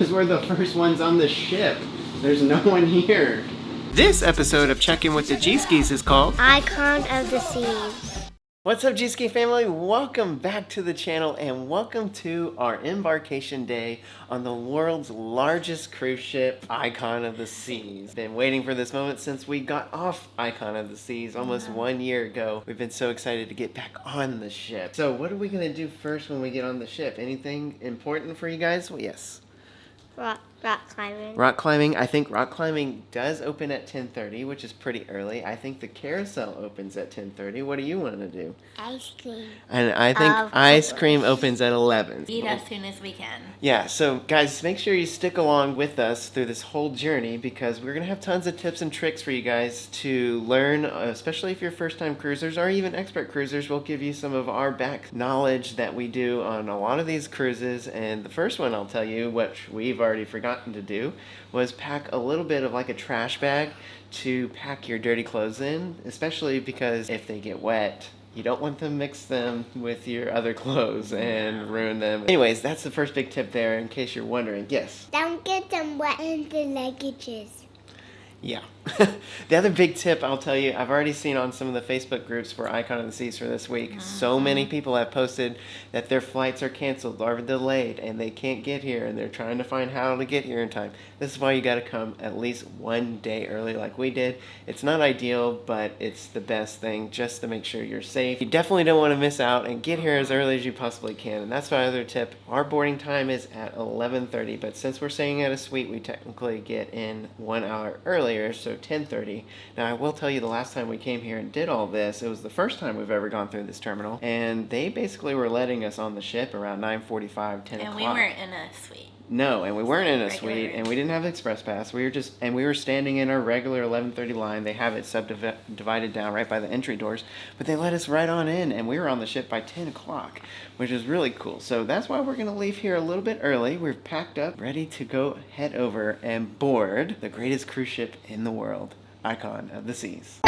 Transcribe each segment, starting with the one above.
because we're the first ones on the ship. There's no one here. This episode of Check In with the Gskis is called Icon of the Seas. What's up, Gskis family? Welcome back to the channel and welcome to our embarkation day on the world's largest cruise ship, Icon of the Seas. Been waiting for this moment since we got off Icon of the Seas almost 1 year ago. We've been so excited to get back on the ship. So what are we going to do first when we get on the ship? Anything important for you guys? Well, yes. Rock climbing. Rock climbing. I think rock climbing does open at 10:30, which is pretty early. I think the carousel opens at 10:30. What do you want to do? Ice cream. And I think ice cream opens at 11. Eat as soon as we can. Yeah, so guys, make sure you stick along with us through this whole journey because we're going to have tons of tips and tricks for you guys to learn, especially if you're first-time cruisers or even expert cruisers. We'll give you some of our back knowledge that we do on a lot of these cruises. And the first one I'll tell you, which we've already forgotten to do, was pack a little bit of like a trash bag to pack your dirty clothes in, especially because if they get wet, you don't want to mix them with your other clothes and ruin them. Anyways, that's the first big tip there in case you're wondering. Yes? Don't get them wet in the luggages. Yeah. The other big tip I'll tell you, I've already seen on some of the Facebook groups for Icon of the Seas for this week, so many people have posted that their flights are canceled or delayed and they can't get here and they're trying to find how to get here in time. This is why you got to come at least 1 day early like we did. It's not ideal, but it's the best thing just to make sure you're safe. You definitely don't want to miss out and get here as early as you possibly can. And that's my other tip. Our boarding time is at 11:30, but since we're staying at a suite, we technically get in 1 hour earlier, so 10:30. Now I will tell you, the last time we came here and did all this, it was the first time we've ever gone through this terminal, and they basically were letting us on the ship around 9:45, 10 o'clock. And we weren't in a suite. No, and we weren't in a suite, and we didn't have express pass. We were standing in our regular 11:30 line. They have it subdivided down right by the entry doors, but they let us right on in, and we were on the ship by 10 o'clock, which is really cool. So that's why we're gonna leave here a little bit early. We're packed up, ready to go head over and board the greatest cruise ship in the world, Icon of the Seas.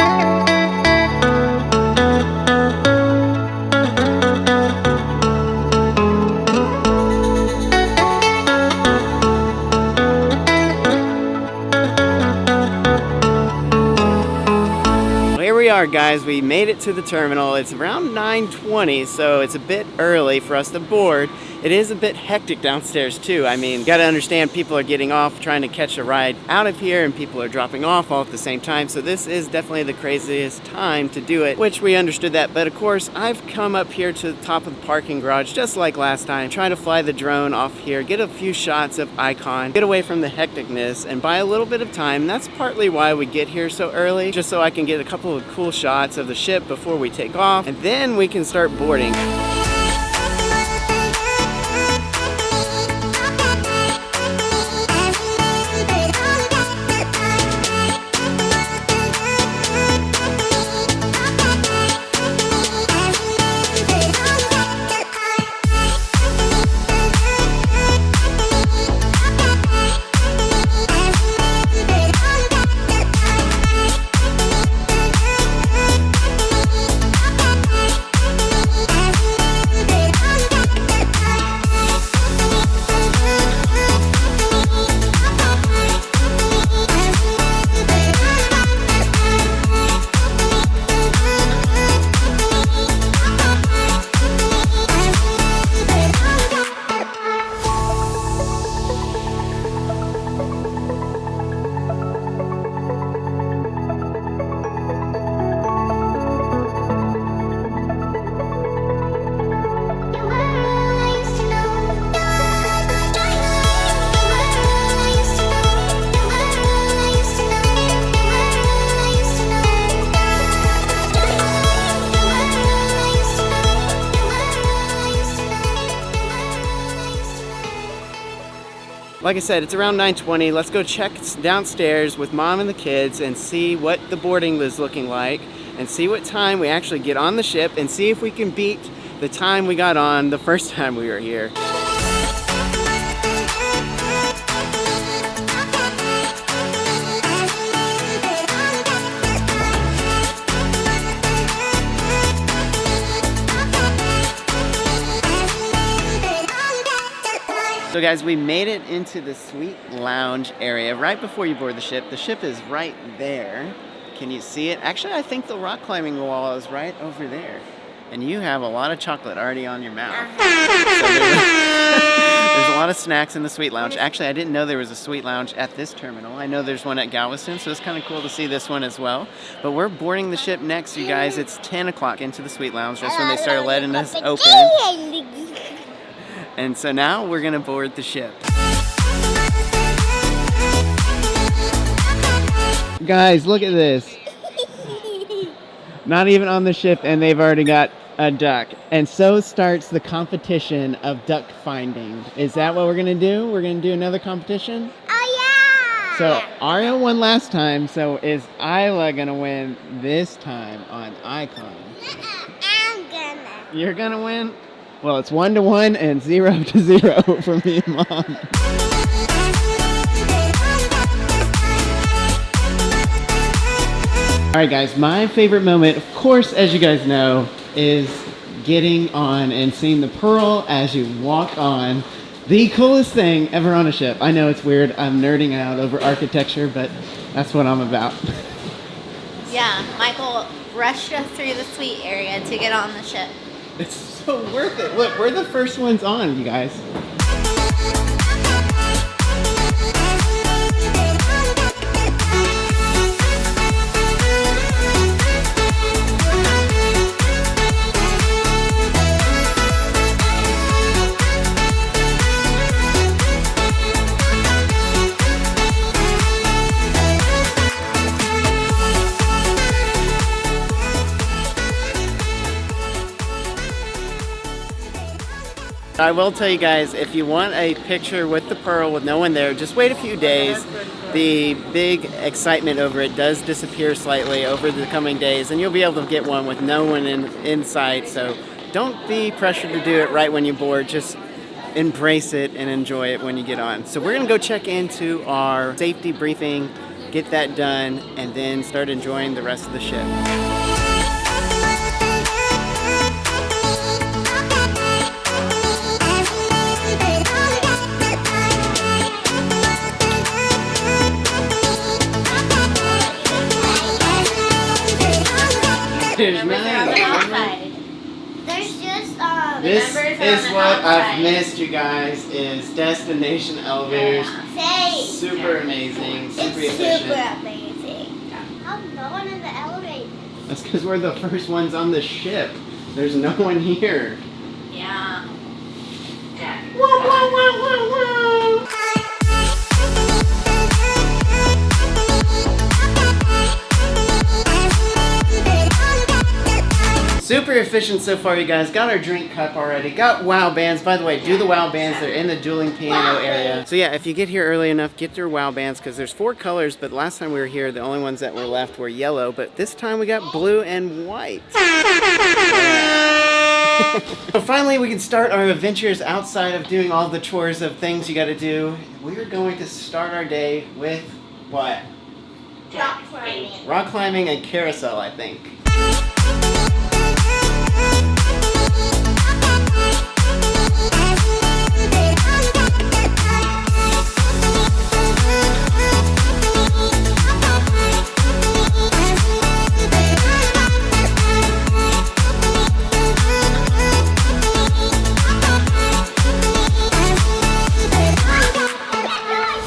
Guys, we made it to the terminal. It's around 9:20, so it's a bit early for us to board. It is a bit hectic downstairs too. I mean, gotta understand, people are getting off trying to catch a ride out of here and people are dropping off all at the same time, so this is definitely the craziest time to do it, which we understood that. But of course, I've come up here to the top of the parking garage just like last time, try to fly the drone off here, get a few shots of Icon, get away from the hecticness and buy a little bit of time. That's partly why we get here so early, just so I can get a couple of cool shots of the ship before we take off, and then we can start boarding. Like I said, it's around 9:20. Let's go check downstairs with Mom and the kids and see what the boarding was looking like and see what time we actually get on the ship and see if we can beat the time we got on the first time we were here. So guys, we made it into the suite lounge area right before you board the ship. The ship is right there. Can you see it? Actually, I think the rock climbing wall is right over there. And you have a lot of chocolate already on your mouth. So there's a lot of snacks in the suite lounge. Actually, I didn't know there was a suite lounge at this terminal. I know there's one at Galveston, so it's kind of cool to see this one as well. But we're boarding the ship next, you guys. It's 10 o'clock into the suite lounge. That's when they started letting us open. And so now we're going to board the ship. Guys, look at this. Not even on the ship, and they've already got a duck. And so starts the competition of duck finding. Is that what we're going to do? We're going to do another competition? Oh, yeah! So Aria won last time, so is Isla going to win this time on Icon? I'm gonna. You're going to win? Well, it's 1-1 and 0-0 for me and Mom. Alright guys, my favorite moment, of course, as you guys know, is getting on and seeing the Pearl as you walk on. The coolest thing ever on a ship. I know it's weird, I'm nerding out over architecture, but that's what I'm about. Yeah, Michael rushed us through the suite area to get on the ship. It's so worth it. Look, we're the first ones on, you guys. I will tell you guys, if you want a picture with the Pearl with no one there, just wait a few days. The big excitement over it does disappear slightly over the coming days, and you'll be able to get one with no one in sight. So don't be pressured to do it right when you board. Just embrace it and enjoy it when you get on. So we're going to go check into our safety briefing, get that done, and then start enjoying the rest of the ship. There's Outside. There's just, This numbers are is on the what I've outside. missed, you guys, is destination elevators. say, Super amazing, super it's efficient. super amazing. I'm no one in the elevator. That's because we're the first ones on the ship. There's no one here. Yeah. Super efficient so far, you guys. Got our drink cup already. Got wow bands. By the way, do the wow bands. They're in the dueling piano area. So yeah, if you get here early enough, get your wow bands, because there's 4 colors, but last time we were here, the only ones that were left were yellow, but this time we got blue and white. So finally, we can start our adventures outside of doing all the chores of things you gotta do. We're going to start our day with what? Rock climbing. Rock climbing and carousel, I think.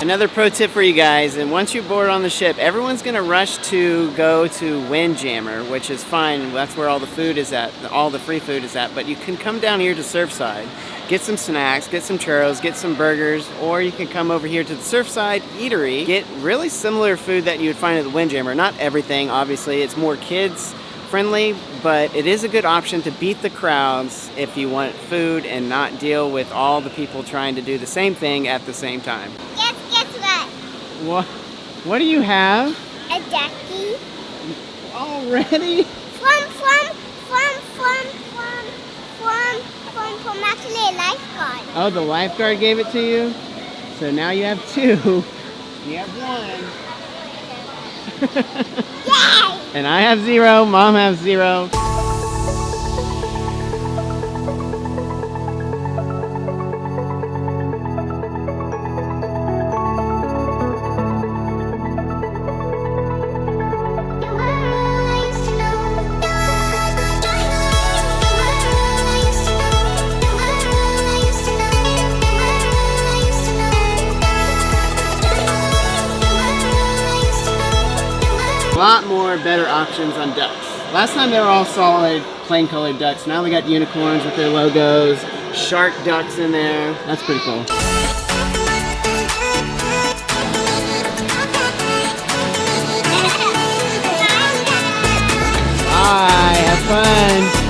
Another pro tip for you guys, and once you board on the ship, everyone's gonna rush to go to Windjammer, which is fine. That's where all the food is at, all the free food is at, but you can come down here to Surfside, get some snacks, get some churros, get some burgers, or you can come over here to the Surfside Eatery, get really similar food that you would find at the Windjammer. Not everything, obviously, it's more kids friendly, but it is a good option to beat the crowds if you want food and not deal with all the people trying to do the same thing at the same time. Guess what? What do you have? A ducky. Already? From actually a lifeguard. Oh, the lifeguard gave it to you? So now you have 2. You have 1. Yay! And I have 0. Mom has 0. A lot more better options on ducks. Last time they were all solid, plain colored ducks. Now we got unicorns with their logos, shark ducks in there. That's pretty cool. Bye, have fun.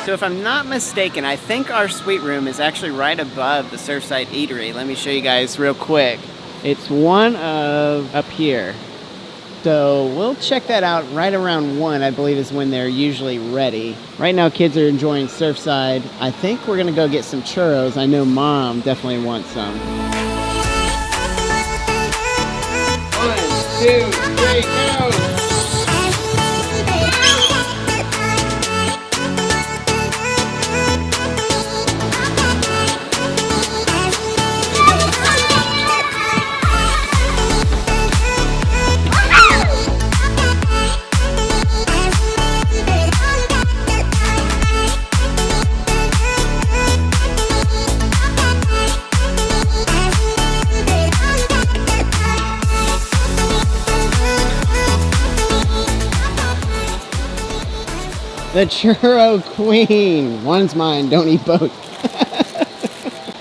So if I'm not mistaken, I think our suite room is actually right above the Surfside Eatery. Let me show you guys real quick. It's one of up here. So we'll check that out right around 1, I believe is when they're usually ready. Right now kids are enjoying Surfside. I think we're gonna go get some churros. I know Mom definitely wants some. 1, 2, 3, go! The churro queen. One's mine, don't eat both.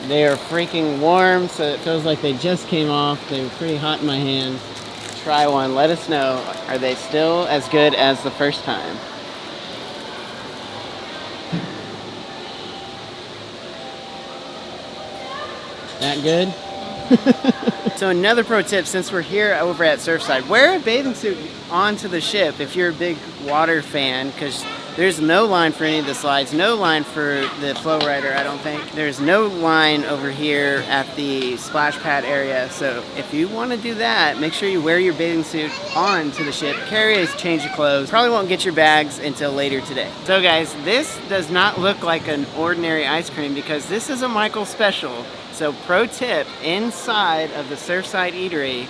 They are freaking warm, so it feels like they just came off. They were pretty hot in my hands. Try one, let us know. Are they still as good as the first time? That good? So another pro tip, since we're here over at Surfside, wear a bathing suit onto the ship if you're a big water fan, because there's no line for any of the slides, no line for the flow rider, I don't think. There's no line over here at the splash pad area, so if you want to do that, make sure you wear your bathing suit onto the ship, carry a change of clothes. Probably won't get your bags until later today. So guys, this does not look like an ordinary ice cream because this is a Michael special. So pro tip, inside of the Surfside Eatery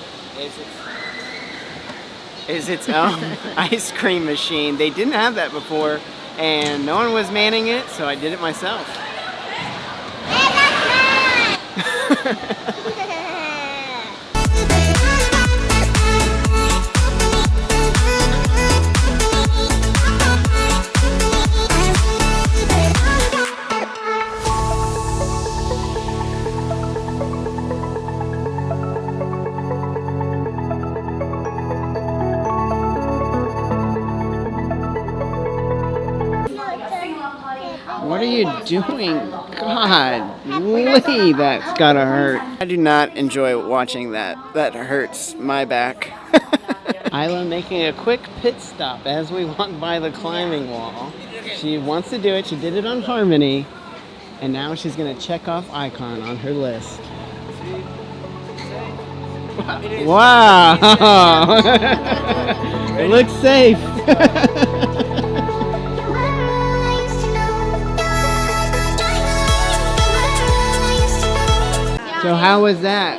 is its own ice cream machine. They didn't have that before and no one was manning it, so I did it myself. What are you doing? God, Lee, that's gotta hurt. I do not enjoy watching that. That hurts my back. Isla making a quick pit stop as we walk by the climbing wall. She wants to do it. She did it on Harmony. And now she's gonna check off Icon on her list. Wow! It looks safe. So how was that?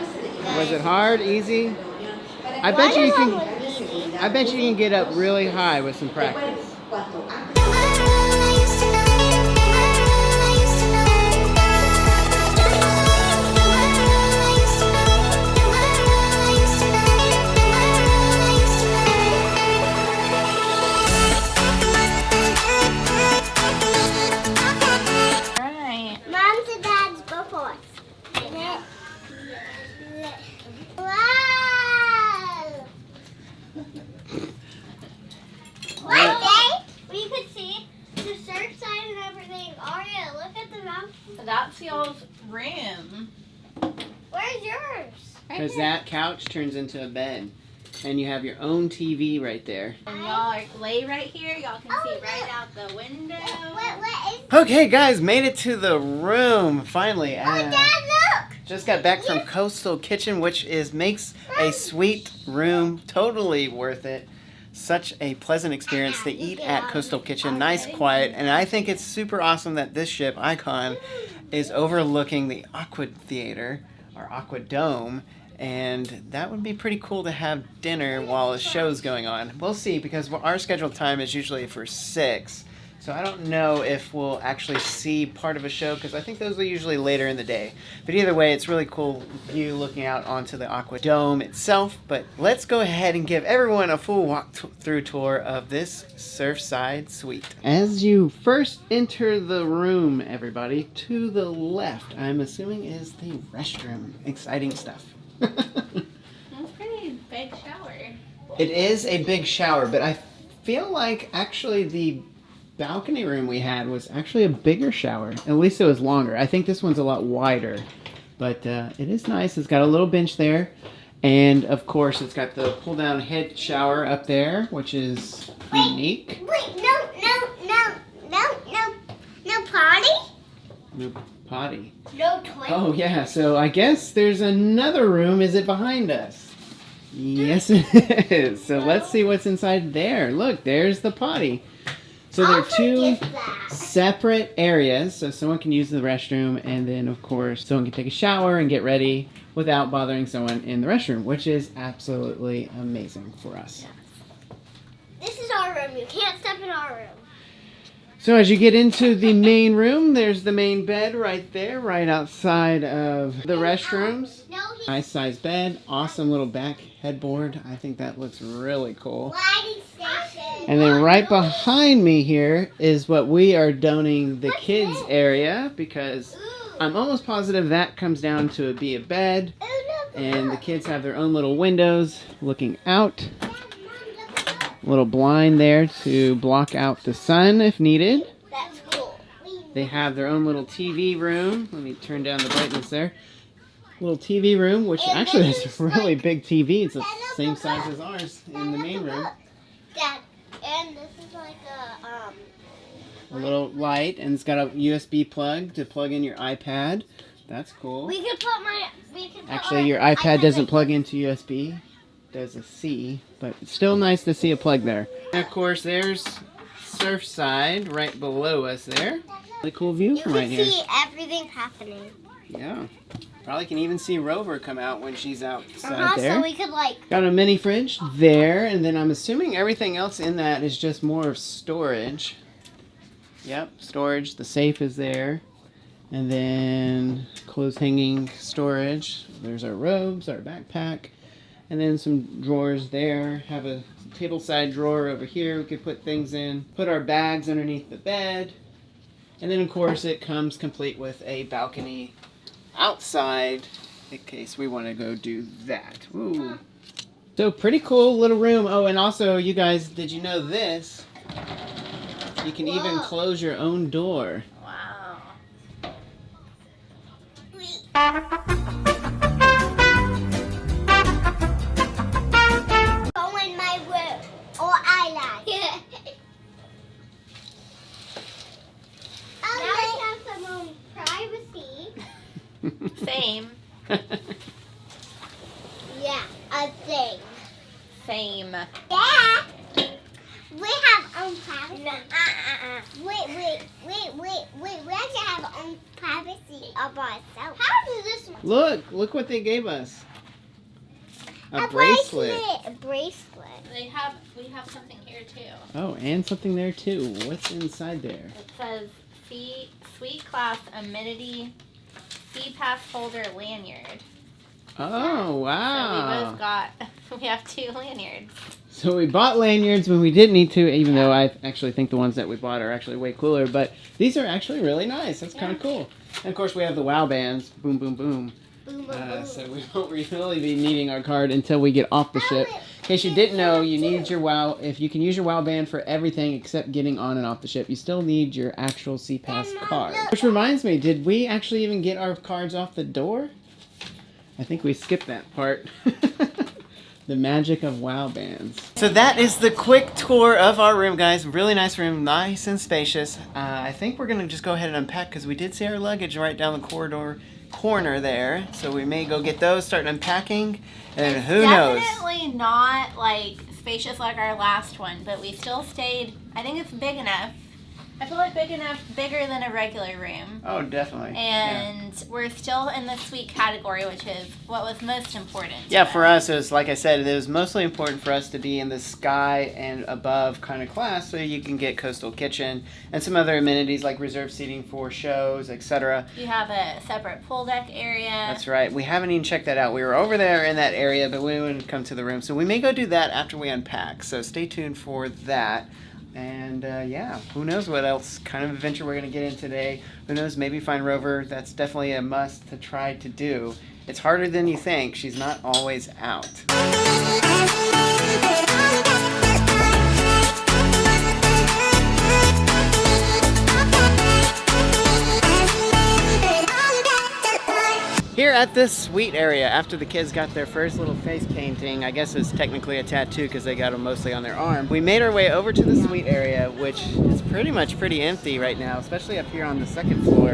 Was it hard, easy? I bet you can get up really high with some practice. Mom's and Dad's before. Wow! One day we could see the surf side and everything. Aria, look at the mountain. That's y'all's room. Where's yours? Because that couch turns into a bed. And you have your own TV right there. And y'all lay right here. Y'all can see right out the window. What is? Okay, guys, made it to the room finally. Oh, Dad, look! Just got back from Coastal Kitchen, which makes a sweet room totally worth it. Such a pleasant experience to eat at Coastal Kitchen. Nice, quiet, and I think it's super awesome that this ship, Icon, is overlooking the AQUA Theater, or AQUA Dome. And that would be pretty cool to have dinner while a show's going on. We'll see, because our scheduled time is usually for 6. So I don't know if we'll actually see part of a show because I think those are usually later in the day. But either way, it's really cool view looking out onto the AQUA Dome itself. But let's go ahead and give everyone a full walk-through tour of this Surfside Suite. As you first enter the room, everybody, to the left, I'm assuming is the restroom. Exciting stuff. That's a pretty big shower. It is a big shower, but I feel like actually the balcony room we had was actually a bigger shower. At least it was longer. I think this one's a lot wider, but it is nice. It's got a little bench there, and of course it's got the pull-down head shower up there, which is unique. Wait, no potty? No potty. No toilet. Oh yeah, so I guess there's another room. Is it behind us? Yes it is. So let's see what's inside there. Look, there's the potty. So there are two separate areas, so someone can use the restroom, and then of course someone can take a shower and get ready without bothering someone in the restroom, which is absolutely amazing for us. This is our room. You can't step in our room. So as you get into the main room, there's the main bed right there, right outside of the restrooms. Nice size bed, awesome little back headboard. I think that looks really cool. Lighting station. And then right behind me here is what we are donating the kids area, because I'm almost positive that comes down to be a bed, and the kids have their own little windows looking out. Little blind there to block out the sun if needed. That's cool. They have their own little TV room. Let me turn down the brightness there. Little TV room, which actually is a really big TV. It's the same size as ours in the main room. Dad, and this is like A little light, and it's got a USB plug to plug in your iPad. That's cool. we could put Actually, your iPad doesn't plug into USB. Does a C, but it's still nice to see a plug there. And of course, there's Surfside right below us there. Really cool view You from can right here. see everything happening. Yeah. Probably can even see Rover come out when she's outside there. So we could Got a mini fridge there, and then I'm assuming everything else in that is just more of storage. Yep, storage. The safe is there. And then clothes hanging storage. There's our robes, our backpack. And then some drawers there. Have a tableside drawer over here we could put things in. Put our bags underneath the bed. And then of course it comes complete with a balcony outside in case we want to go do that. Ooh. So pretty cool little room. Oh, and also you guys, did you know this? You can even close your own door. Wow. go in my room, or I like. Now I have some privacy. Same. Yeah, a thing. Same. Yeah. We have own privacy. Wait. We actually have our own privacy of ourselves. How does this work? Look what they gave us. A bracelet. bracelet. A bracelet. We have something here too. Oh, and something there too. What's inside there? It says Suite Class Amenity Sea Pass Holder Lanyard. Oh, wow. So we have 2 lanyards. So we bought lanyards when we didn't need to, even though I actually think the ones that we bought are actually way cooler. But these are actually really nice. That's kind of cool. And of course we have the WOW bands. Boom, boom, boom. Boom, boom, boom. So we won't really be needing our card until we get off the ship. In case you didn't know, you need your WOW. If you can use your WOW band for everything except getting on and off the ship, you still need your actual SeaPass card. Which reminds me, did we actually even get our cards off the door? I think we skipped that part. The magic of WOW bands. So that is the quick tour of our room, guys. Really nice room, nice and spacious. I think we're gonna just go ahead and unpack because we did see our luggage right down the corner there. So we may go get those, start unpacking, and who knows? Definitely not like spacious like our last one, but we still stayed. I think it's big enough. I feel like bigger than a regular room. Oh, definitely. And we're still in the suite category, which is what was most important. Yeah, for us, it was, like I said, it was mostly important for us to be in the sky and above kind of class, so you can get coastal kitchen and some other amenities like reserved seating for shows, etc. You have a separate pool deck area. That's right. We haven't even checked that out. We were over there in that area, but we wouldn't come to the room. So we may go do that after we unpack. So stay tuned for that. And yeah, who knows what else kind of adventure we're going to get in today. Who knows, maybe find Rover. That's definitely a must to try to do. It's harder than you think. She's not always out. Here at this suite area, after the kids got their first little face painting, I guess it's technically a tattoo because they got them mostly on their arm, we made our way over to the suite area, which is pretty empty right now, especially up here on the second floor,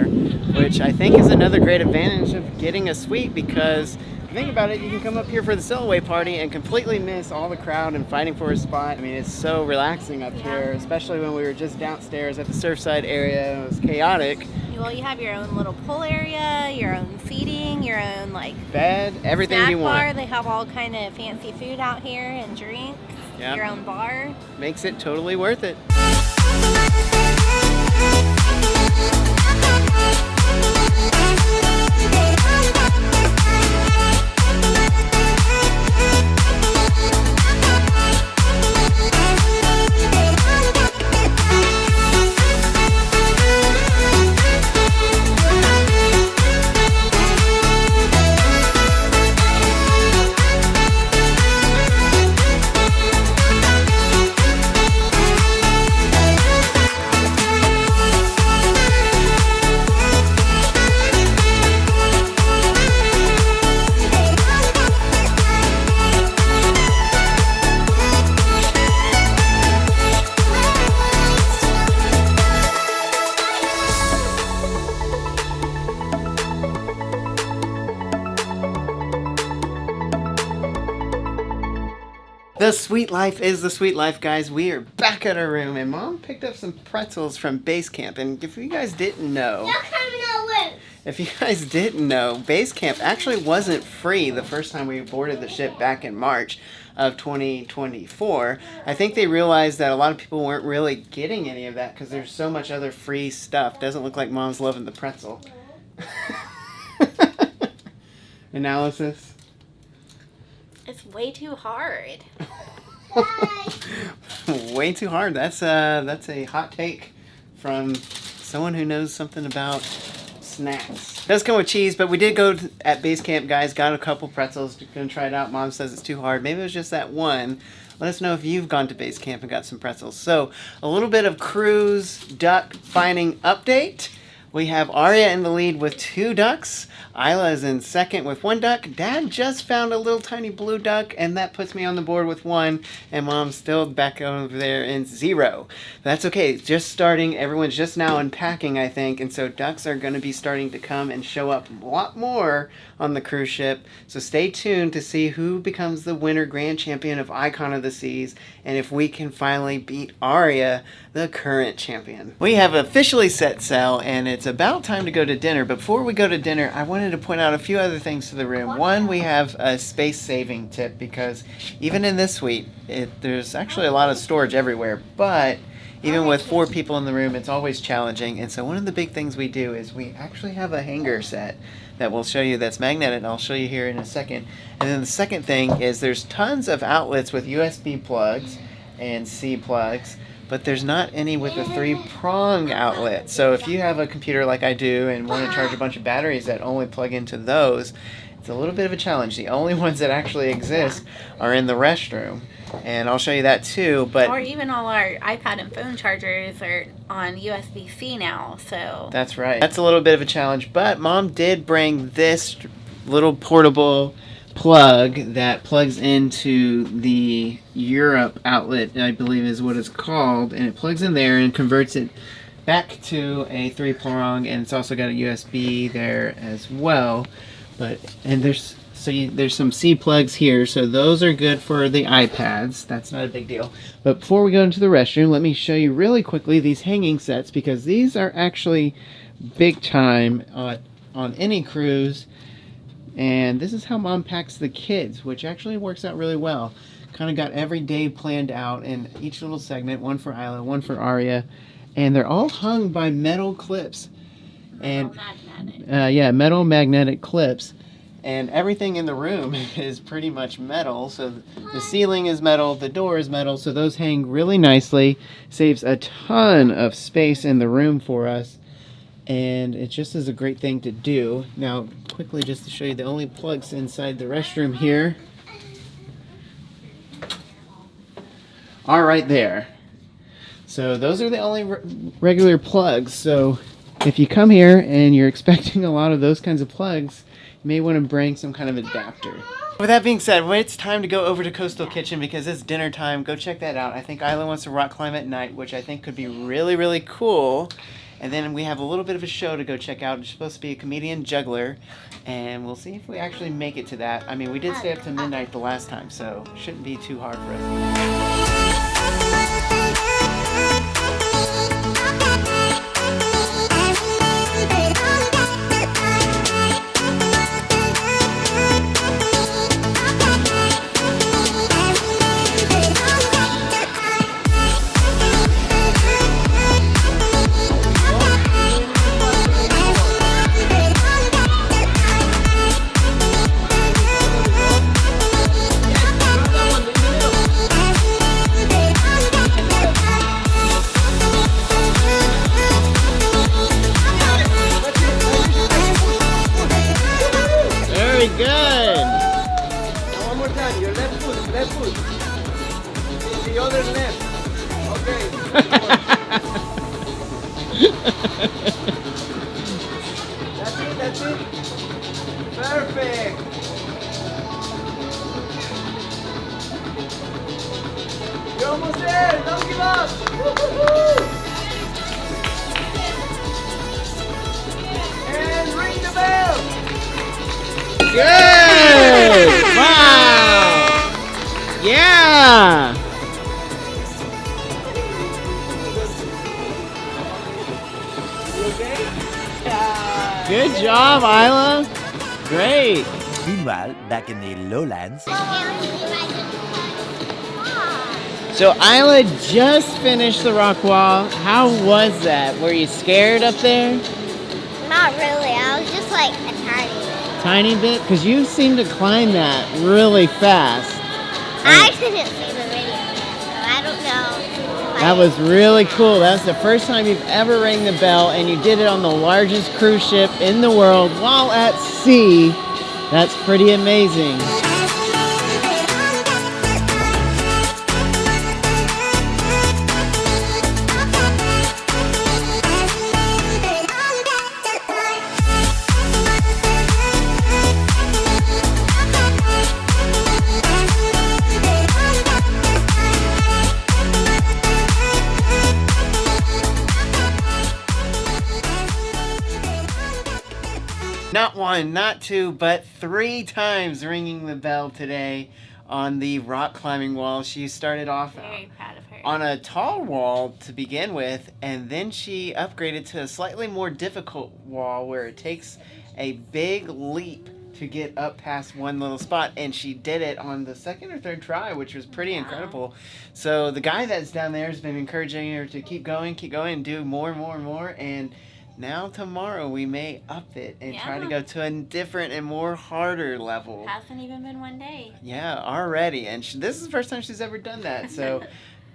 which I think is another great advantage of getting a suite because if you think about it, you can come up here for the sail-away party and completely miss all the crowd and fighting for a spot. I mean, it's so relaxing up here, especially when we were just downstairs at the surfside area. It was chaotic. Well, you have your own little pool area, your own seating, your own like bed, everything snack you want. bar. They have all kind of fancy food out here and drinks. Yep. Your own bar. Makes it totally worth it. The sweet life is the sweet life, guys. We are back at our room, and Mom picked up some pretzels from base camp. And if you guys didn't know, base camp actually wasn't free the first time we boarded the ship back in March of 2024. I think they realized that a lot of people weren't really getting any of that because there's so much other free stuff. Doesn't look like Mom's loving the pretzel. Analysis. It's way too hard. Way too hard. That's a hot take from someone who knows something about snacks. It does come with cheese, but we did go at base camp, guys. Got a couple pretzels. Gonna try it out. Mom says it's too hard. Maybe it was just that one. Let us know if you've gone to base camp and got some pretzels. So a little bit of cruise duck finding update. We have Aria in the lead with 2 ducks. Isla is in second with 1 duck. Dad just found a little tiny blue duck, and that puts me on the board with 1. And Mom's still back over there in 0. That's okay. It's just starting. Everyone's just now unpacking, I think. And so ducks are going to be starting to come and show up a lot more on the cruise ship. So stay tuned to see who becomes the winner grand champion of Icon of the Seas, and if we can finally beat Aria, the current champion. We have officially set sail, and it's about time to go to dinner. But before we go to dinner, I wanted to point out a few other things to the room. One, we have a space saving tip because even in this suite, there's actually a lot of storage everywhere, but even with 4 people in the room, it's always challenging. And so one of the big things we do is we actually have a hanger set that we'll show you that's magnetic. I'll show you here in a second. And then the second thing is there's tons of outlets with USB plugs and C plugs, but there's not any with a 3-prong outlet. So if you have a computer like I do and want to charge a bunch of batteries that only plug into those, it's a little bit of a challenge. The only ones that actually exist are in the restroom, and I'll show you that too. But or even all our iPad and phone chargers are on USB-C now, so that's right. That's a little bit of a challenge, but Mom did bring this little portable plug that plugs into the Europe outlet, I believe is what it's called, and it plugs in there and converts it back to a 3-prong, and it's also got a USB there as well. And there's So there's some C plugs here, so those are good for the iPads. That's not a big deal. But before we go into the restroom, let me show you really quickly these hanging sets, because these are actually big time on any cruise. And this is how Mom packs the kids, which actually works out really well. Kind of got every day planned out in each little segment, one for Isla, one for Aria, and they're all hung by metal clips. Metal magnetic clips. And everything in the room is pretty much metal. So the ceiling is metal, the door is metal, so those hang really nicely. Saves a ton of space in the room for us. And it just is a great thing to do. Now, quickly, just to show you the only plugs inside the restroom here are right there. So those are the only regular plugs. So if you come here and you're expecting a lot of those kinds of plugs, you may want to bring some kind of adapter. With that being said, it's time to go over to Coastal Kitchen because it's dinner time. Go check that out. I think Isla wants to rock climb at night, which I think could be really, really cool. And then we have a little bit of a show to go check out. It's supposed to be a comedian juggler, and we'll see if we actually make it to that. I mean, we did stay up to midnight the last time, so it shouldn't be too hard for us. Good. Now one more time. Your left foot, left foot. The other left. Okay. That's it. Perfect. You're almost there. Don't give up. Woo-hoo-hoo. And ring the bell. Good! Wow! Yeah! Good job, Isla! Great! Meanwhile, back in the lowlands. So Isla just finished the rock wall. How was that? Were you scared up there? Not really. I was just like a tiny bit. Tiny bit? Because you seem to climb that really fast. I didn't see the video yet, so I don't know. That was really cool. That's the first time you've ever rang the bell, and you did it on the largest cruise ship in the world while at sea. That's pretty amazing. Not one, not two, but 3 times ringing the bell today on the rock climbing wall. She started off Very proud of her. on a tall wall to begin with, and then she upgraded to a slightly more difficult wall where it takes a big leap to get up past one little spot, and she did it on the 2nd or 3rd try, which was pretty incredible. So the guy that's down there has been encouraging her to keep going, and do more and more and more, and now tomorrow we may up it and try to go to a different and more harder level. Hasn't even been one day. Yeah, already. And this is the first time she's ever done that. So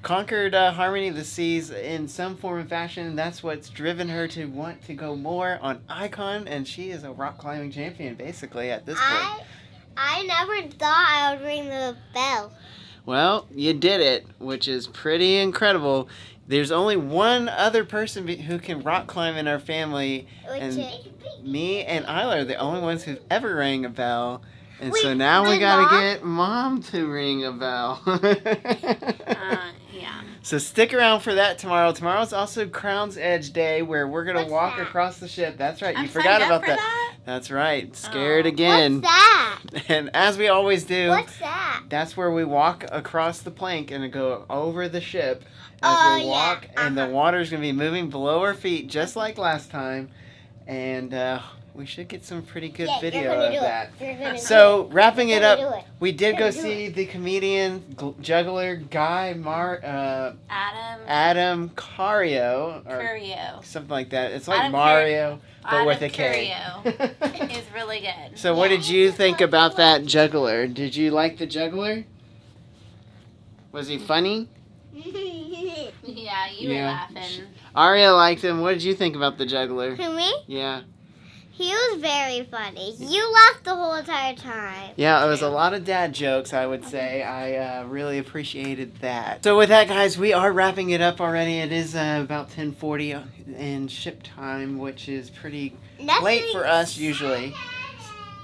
conquered Harmony of the Seas in some form and fashion. That's what's driven her to want to go more on Icon. And she is a rock climbing champion basically at this point. I never thought I would ring the bell. Well, you did it, which is pretty incredible. There's only one other person who can rock climb in our family, and me and Isla are the only ones who've ever rang a bell. And so now we gotta get Mom to ring a bell. Yeah. So stick around for that tomorrow. Tomorrow's also Crown's Edge Day, where we're gonna walk across the ship. That's right. You forgot about that. That's right. Scared again. What's that? And as we always do, What's that? that's where we walk across the plank and go over the ship as we walk, and the water's going to be moving below our feet just like last time. And we should get some pretty good video of that. So, wrapping it up, we did go see the comedian, juggler, guy, Adam Cario, or something like that. It's like Adam Mario, but Adam with a K. He's really good. So what did you think about that juggler? Did you like the juggler? Was he funny? Yeah, you were laughing. Aria liked him. What did you think about the juggler? Who, me? Yeah. He was very funny. You laughed the whole entire time. Yeah, it was a lot of dad jokes, I would say. I really appreciated that. So with that, guys, we are wrapping it up already. It is about 10:40 in ship time, which is pretty late for us usually.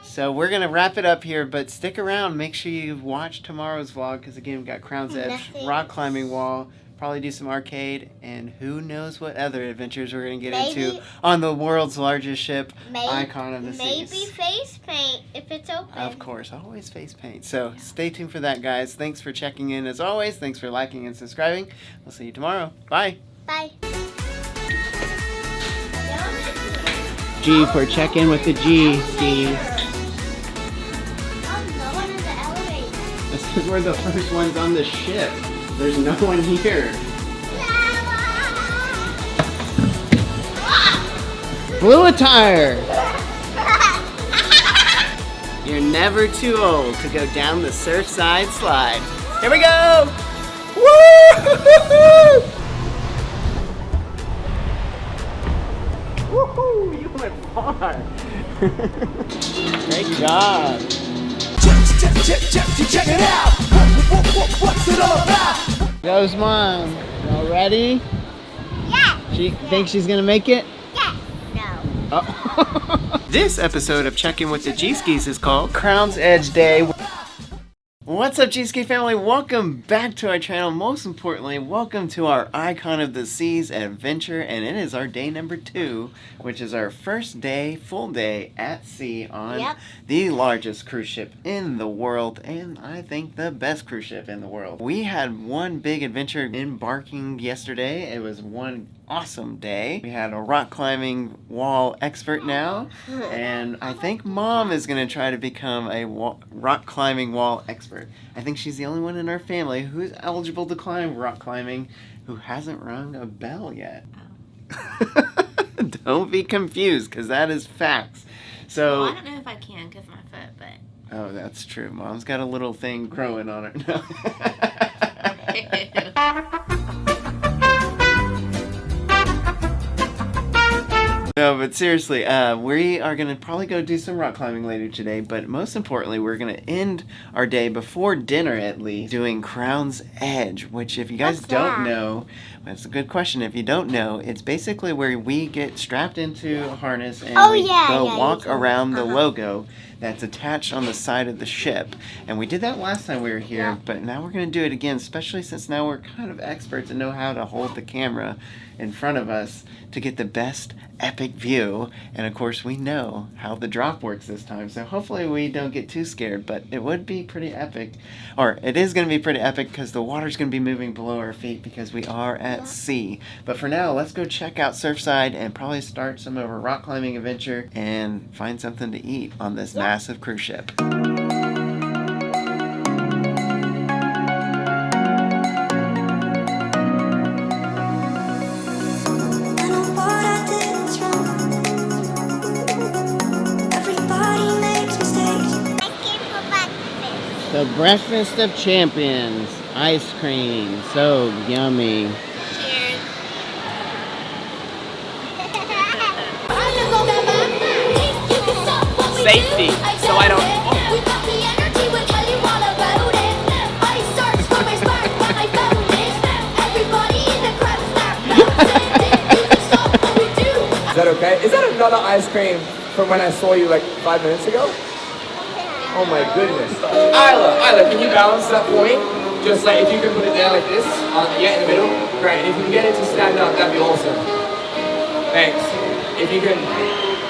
So we're going to wrap it up here, but stick around. Make sure you watch tomorrow's vlog, because again, we've got Crown's Edge, rock climbing wall, probably do some arcade, and who knows what other adventures we're going to get into on the world's largest ship, Icon of the Seas. Maybe face paint if it's open. Of course, always face paint. So stay tuned for that, guys. Thanks for checking in as always. Thanks for liking and subscribing. We'll see you tomorrow. Bye. Bye. G for check in with the G, Steve. No one in the elevator. This is we're the first ones on the ship. There's no one here. Blew a tire. You're never too old to go down the Surfside slide. Here we go! Woo! Woohoo! You went far. Great job. Check it out. What's it all about? Goes Mom. Y'all ready? Yeah. She thinks she's gonna make it? Yeah. No. Oh. This episode of Check-In with the Gskis is called Crown's Edge Day. What's up, Gskis family? Welcome back to our channel. Most importantly, welcome to our Icon of the Seas adventure, and it is our day number 2, which is our first day, full day at sea on the largest cruise ship in the world, and I think the best cruise ship in the world. We had one big adventure embarking yesterday. It was one awesome day. We had a rock climbing wall expert now, and I think Mom is going to try to become a rock climbing wall expert. I think she's the only one in our family who's eligible to climb rock climbing who hasn't rung a bell yet. Don't be confused, because that is facts. So Well, I don't know if I can because my foot, but... Oh, that's true. Mom's got a little thing growing on her. No, but seriously, we are going to probably go do some rock climbing later today, but most importantly, we're going to end our day before dinner, at least, doing Crown's Edge, which if you guys don't know, that's a good question. If you don't know, it's basically where we get strapped into a harness and walk around the logo that's attached on the side of the ship. And we did that last time we were here, but now we're going to do it again, especially since now we're kind of experts and know how to hold the camera in front of us to get the best epic view. And of course we know how the drop works this time, so hopefully we don't get too scared, but it would be pretty epic, or it is going to be pretty epic because the water's going to be moving below our feet because we are at sea. But for now, let's go check out Surfside and probably start some of our rock climbing adventure and find something to eat on this massive cruise ship. The breakfast of champions, ice cream, so yummy. Cheers. Safety, so I don't. Is that okay? Is that another ice cream from when I saw you like 5 minutes ago? Oh my goodness. Isla, can you balance that for me? Just like if you can put it down like this, in the middle. Great. If you can get it to stand up, that'd be awesome. Thanks. If you can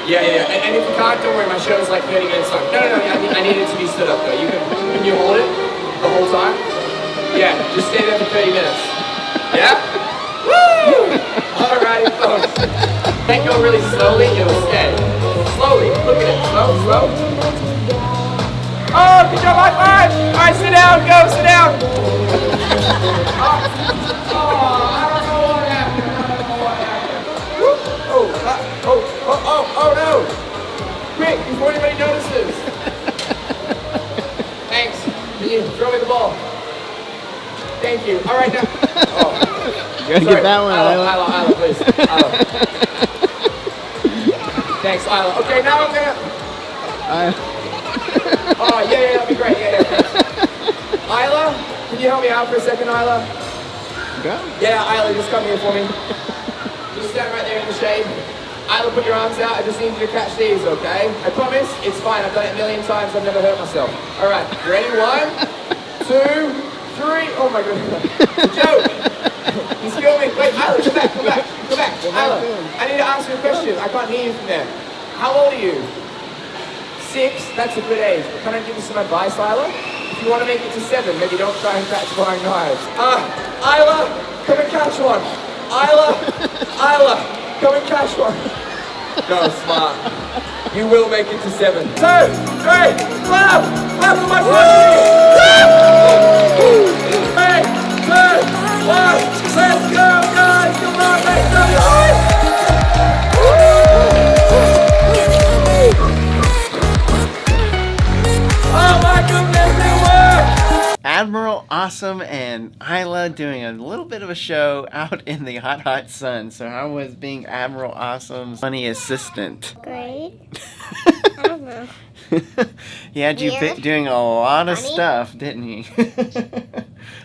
Yeah. And if you can't, don't worry, my show's like 30 minutes long. No, I need it to be stood up though. Can you hold it the whole time? Yeah, just stay there for 30 minutes. Yeah? Woo! Alrighty, folks. Can't go really slowly, it'll stay. Slowly, look at it, slow. Oh, good job, high five! Alright, sit down, go, sit down! I don't know what happened. Oh no! Quick, before anybody notices! Thanks. Can you throw me the ball? Thank you. Alright now. Oh. You gotta get that one, Isla, please. Isla. Thanks, Isla. Okay, now I'm gonna... Oh, yeah, that'd be great. Yeah, thanks. Isla, can you help me out for a second, Isla? Go. Yeah, Isla, just come here for me. Just stand right there in the shade. Isla, put your arms out. I just need you to catch these, okay? I promise, it's fine. I've done it a million times. I've never hurt myself. All right, you ready? 1, 2, 3. Oh my goodness. Joke. He's filming. Wait, Isla, come back. Isla, I need to ask you a question. I can't hear you from there. How old are you? 6? That's a good age. Can I give you some advice, Isla? If you want to make it to 7, maybe don't try and catch flying knives. Isla, come and catch one. Isla, come and catch one. No, smart. You will make it to 7. 2, 3, clap for my friend. 3, 2, 1, let's go, guys. Come on, make some noise. Oh my goodness, it worked! Admiral Awesome and Isla doing a little bit of a show out in the hot sun. So how was being Admiral Awesome's funny assistant? Great. I don't know. He had you Weird. doing a lot of Funny. stuff, didn't he?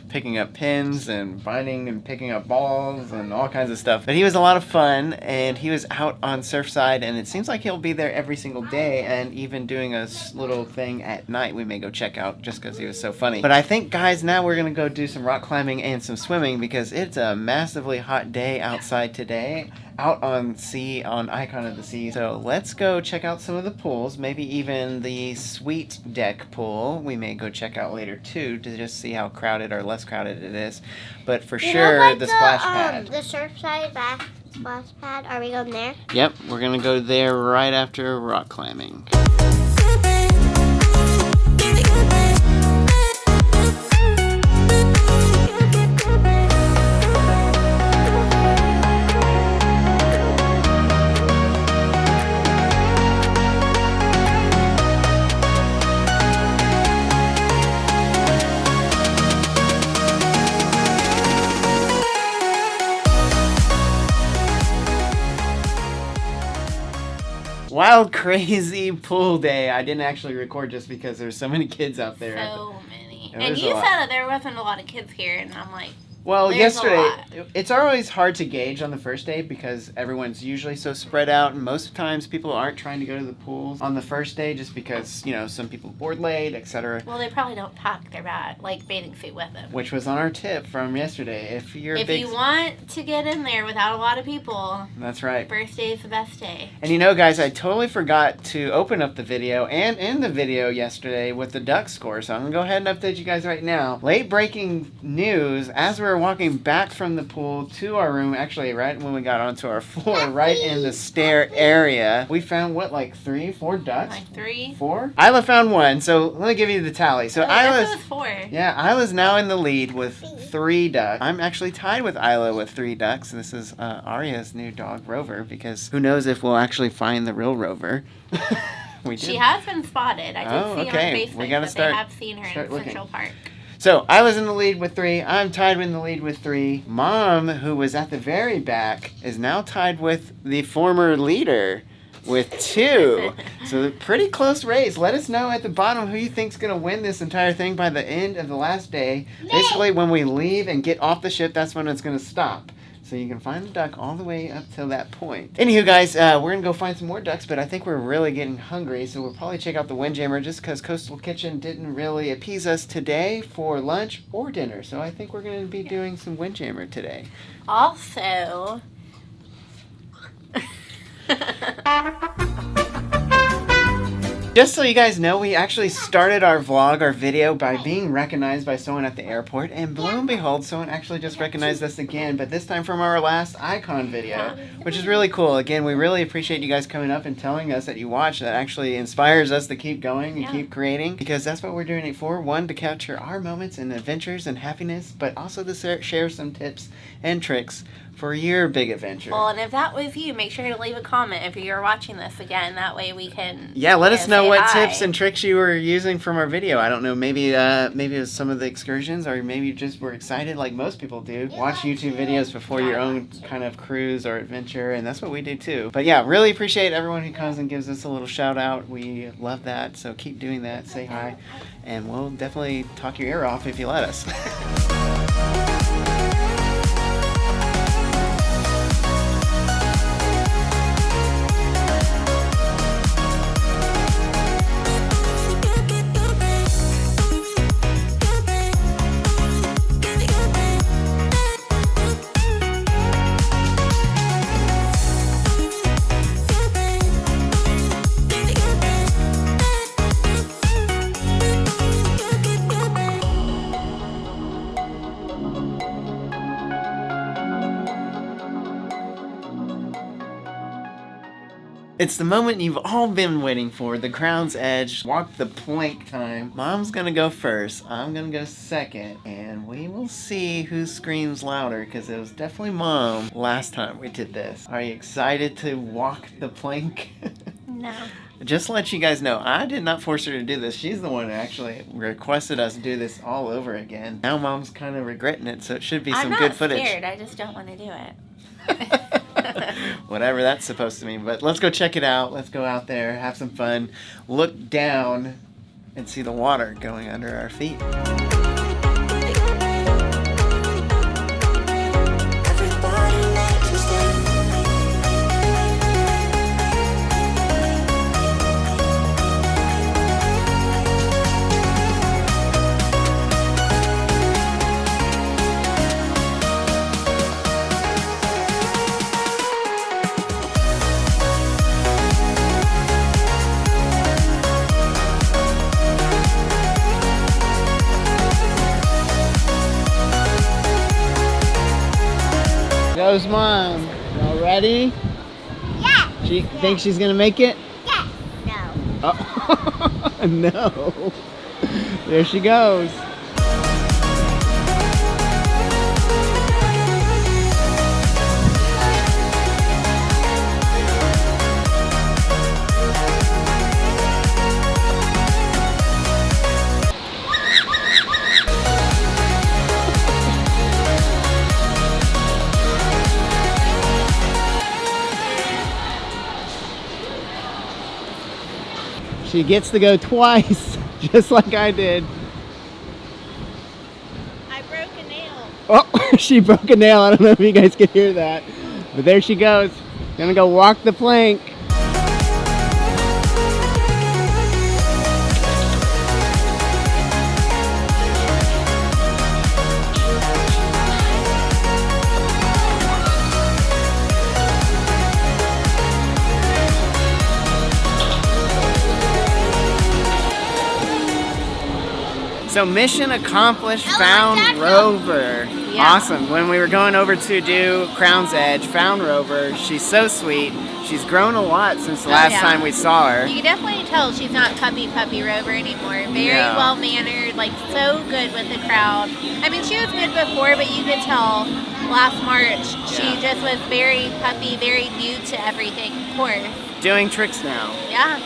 Picking up pins and binding and picking up balls and all kinds of stuff. But he was a lot of fun, and he was out on Surfside, and it seems like he'll be there every single day, and even doing a little thing at night we may go check out just because he was so funny. But I think, guys, now we're going to go do some rock climbing and some swimming because it's a massively hot day outside today. Out on sea, on Icon of the Sea. So let's go check out some of the pools, maybe even the Sweet Deck pool. We may go check out later too to just see how crowded or less crowded it is. But for sure, the splash pad. The Surfside splash pad. Are we going there? Yep, we're gonna go there right after rock climbing. Wild, crazy pool day. I didn't actually record just because there's so many kids out there. So many. There And was you a said lot. that there wasn't a lot of kids here, and I'm like, Well, There's a yesterday, lot. it's always hard to gauge on the first day because everyone's usually so spread out, and most times people aren't trying to go to the pools on the first day just because, you know, some people board late, etc. well, they probably don't pack their bathing suit with them. Which was on our tip from yesterday. If you're a If big... you want to get in there without a lot of people, That's right. first day is the best day. And you know, guys, I totally forgot to open up the video and end the video yesterday with the duck score. So I'm going to go ahead and update you guys right now. Late breaking news, as we were walking back from the pool to our room, actually right when we got onto our floor, right in the stair area, we found, what, like 3, 4 ducks? Like 3. 4? Isla found 1, so let me give you the tally. So Oh, I guess Isla's... it was 4. Yeah, Isla's now in the lead with 3 ducks. I'm actually tied with Isla with 3 ducks. This is Arya's new dog, Rover, because who knows if we'll actually find the real Rover. We did. She has been spotted. I did see okay. on We Facebook gotta that start- they have seen her start in looking. Central Park. So, Isla's in the lead with 3. I'm tied in the lead with 3. Mom, who was at the very back, is now tied with the former leader with 2. So, pretty close race. Let us know at the bottom who you think's going to win this entire thing by the end of the last day. Basically, when we leave and get off the ship, that's when it's going to stop. So you can find the duck all the way up till that point. Anywho, guys, we're going to go find some more ducks, but I think we're really getting hungry, so we'll probably check out the Windjammer just because Coastal Kitchen didn't really appease us today for lunch or dinner. So I think we're going to be doing some Windjammer today. Also, Just so you guys know, we actually started our vlog, our video, by being recognized by someone at the airport, and lo and behold, someone actually just recognized us again, but this time from our last Icon video, which is really cool. Again, we really appreciate you guys coming up and telling us that you watch. That actually inspires us to keep going and keep creating, because that's what we're doing it for. One, to capture our moments and adventures and happiness, but also to share some tips and tricks for your big adventure. Well, and if that was you, make sure to leave a comment if you're watching this again. That way we can... Yeah, let us know what hi. tips and tricks you were using from our video. I don't know, maybe it was some of the excursions, or maybe you just were excited like most people do. Watch YouTube videos before your own kind of cruise or adventure, and that's what we do too. But yeah, really appreciate everyone who comes and gives us a little shout out. We love that, so keep doing that. Say hi, and we'll definitely talk your ear off if you let us. It's the moment you've all been waiting for, the crown's edge, walk the plank time. Mom's gonna go first, I'm gonna go second, and we will see who screams louder, because it was definitely Mom last time we did this. Are you excited to walk the plank? No. Just to let you guys know, I did not force her to do this. She's the one who actually requested us do this all over again. Now Mom's kind of regretting it, so it should be some good footage. I'm not scared, I just don't want to do it. Whatever that's supposed to mean, but let's go check it out. Let's go out there, have some fun, look down, and see the water going under our feet. Goes Mom. Y'all ready? Yeah. She thinks she's gonna make it? Yeah. No. Oh, no. There she goes. She gets to go twice, just like I did. I broke a nail. Oh, she broke a nail. I don't know if you guys could hear that. But there she goes. Gonna go walk the plank. So mission accomplished, found Rover. Yeah. Awesome. When we were going over to do Crown's Edge, found Rover. She's so sweet. She's grown a lot since the last time we saw her. You can definitely tell she's not puppy Rover anymore. Very well mannered, like so good with the crowd. I mean, she was good before, but you could tell last March she just was very puppy, very new to everything, of course. Doing tricks now. Yeah.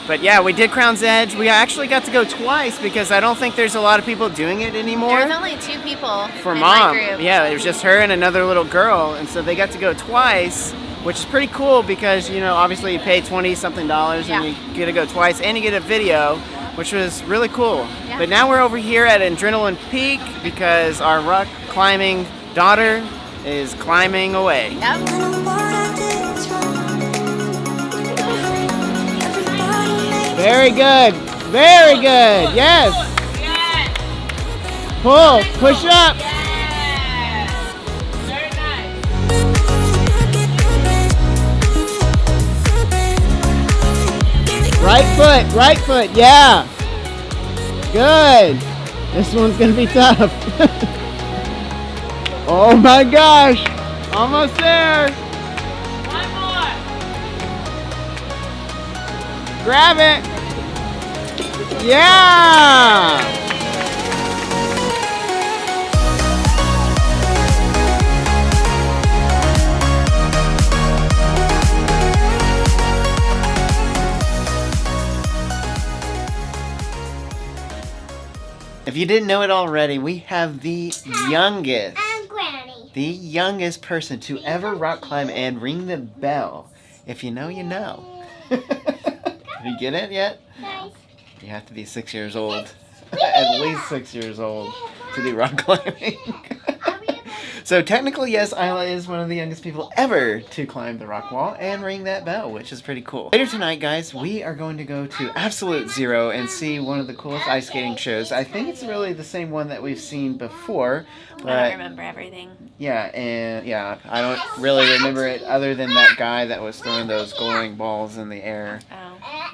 But yeah, we did Crown's Edge. We actually got to go twice because I don't think there's a lot of people doing it anymore. There's only 2 people for in Mom. my group. Yeah, it was just her and another little girl, and so they got to go twice, which is pretty cool because, you know, obviously you pay $20-something and you get to go twice, and you get a video, which was really cool. Yeah. But now we're over here at Adrenaline Peak because our rock climbing daughter is climbing away. Yep. Very good. Very good. Yes. Pull. Push up. Very nice. Right foot, yeah. Good. This one's gonna be tough. Oh my gosh, almost there. One more. Grab it. Yeah. If you didn't know it already, we have the youngest person to ever rock climb and ring the bell. If you know, you know. You get it yet? You have to be 6 years old. At least 6 years old to do rock climbing. So technically, yes, Isla is one of the youngest people ever to climb the rock wall and ring that bell, which is pretty cool. Later tonight, guys, we are going to go to Absolute Zero and see one of the coolest ice skating shows. I think it's really the same one that we've seen before. But I don't remember everything. yeah, I don't really remember it other than that guy that was throwing those glowing balls in the air. Oh.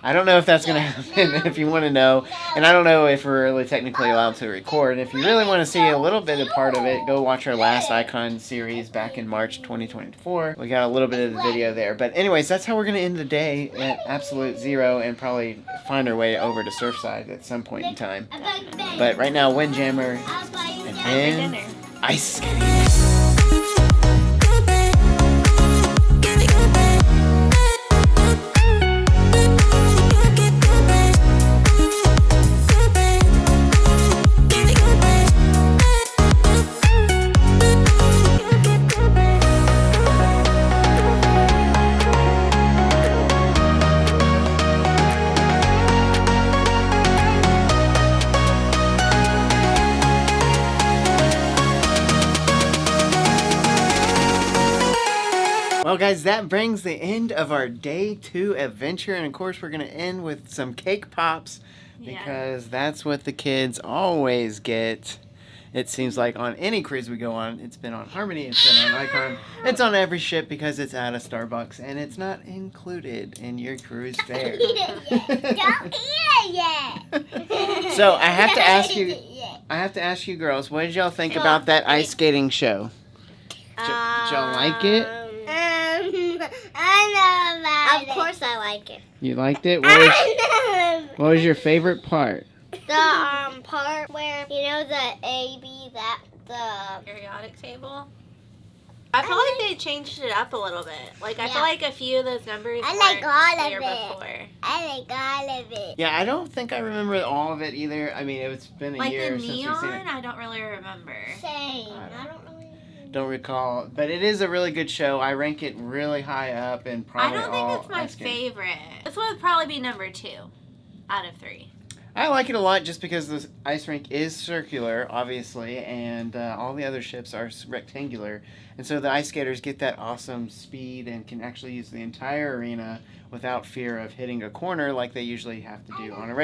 I don't know if that's going to happen if you want to know. And I don't know if we're really technically allowed to record. If you really want to see a little bit of part of it, go watch our last Icon series back in March 2024. We got a little bit of the video there. But anyways, that's how we're going to end the day at Absolute Zero and probably find our way over to Surfside at some point in time. But right now, Windjammer and then ice skating. Well, guys, that brings the end of our day 2 adventure. And, of course, we're going to end with some cake pops because that's what the kids always get. It seems like on any cruise we go on, it's been on Harmony, it's been on Icon, it's on every ship because it's at a Starbucks and it's not included in your cruise fare. Don't eat it yet. So I have to ask you girls, what did y'all think about that ice skating show? Did y'all like it? I know about it. Of course I like it. You liked it? What was your favorite part? The part where, you know, the the periodic table. I feel like they changed it up a little bit. Like, I feel like a few of those numbers I like all of it. before. I like all of it. Yeah, I don't think I remember all of it either. I mean, it's been a Like year the since we've seen neon, it. I don't really remember. Same. I don't really. Don't recall, but it is a really good show. I rank it really high up and I probably don't think it's my favorite. This would probably be number 2 out of 3. I like it a lot just because the ice rink is circular, obviously, and all the other ships are rectangular. And so the ice skaters get that awesome speed and can actually use the entire arena without fear of hitting a corner like they usually have to do on a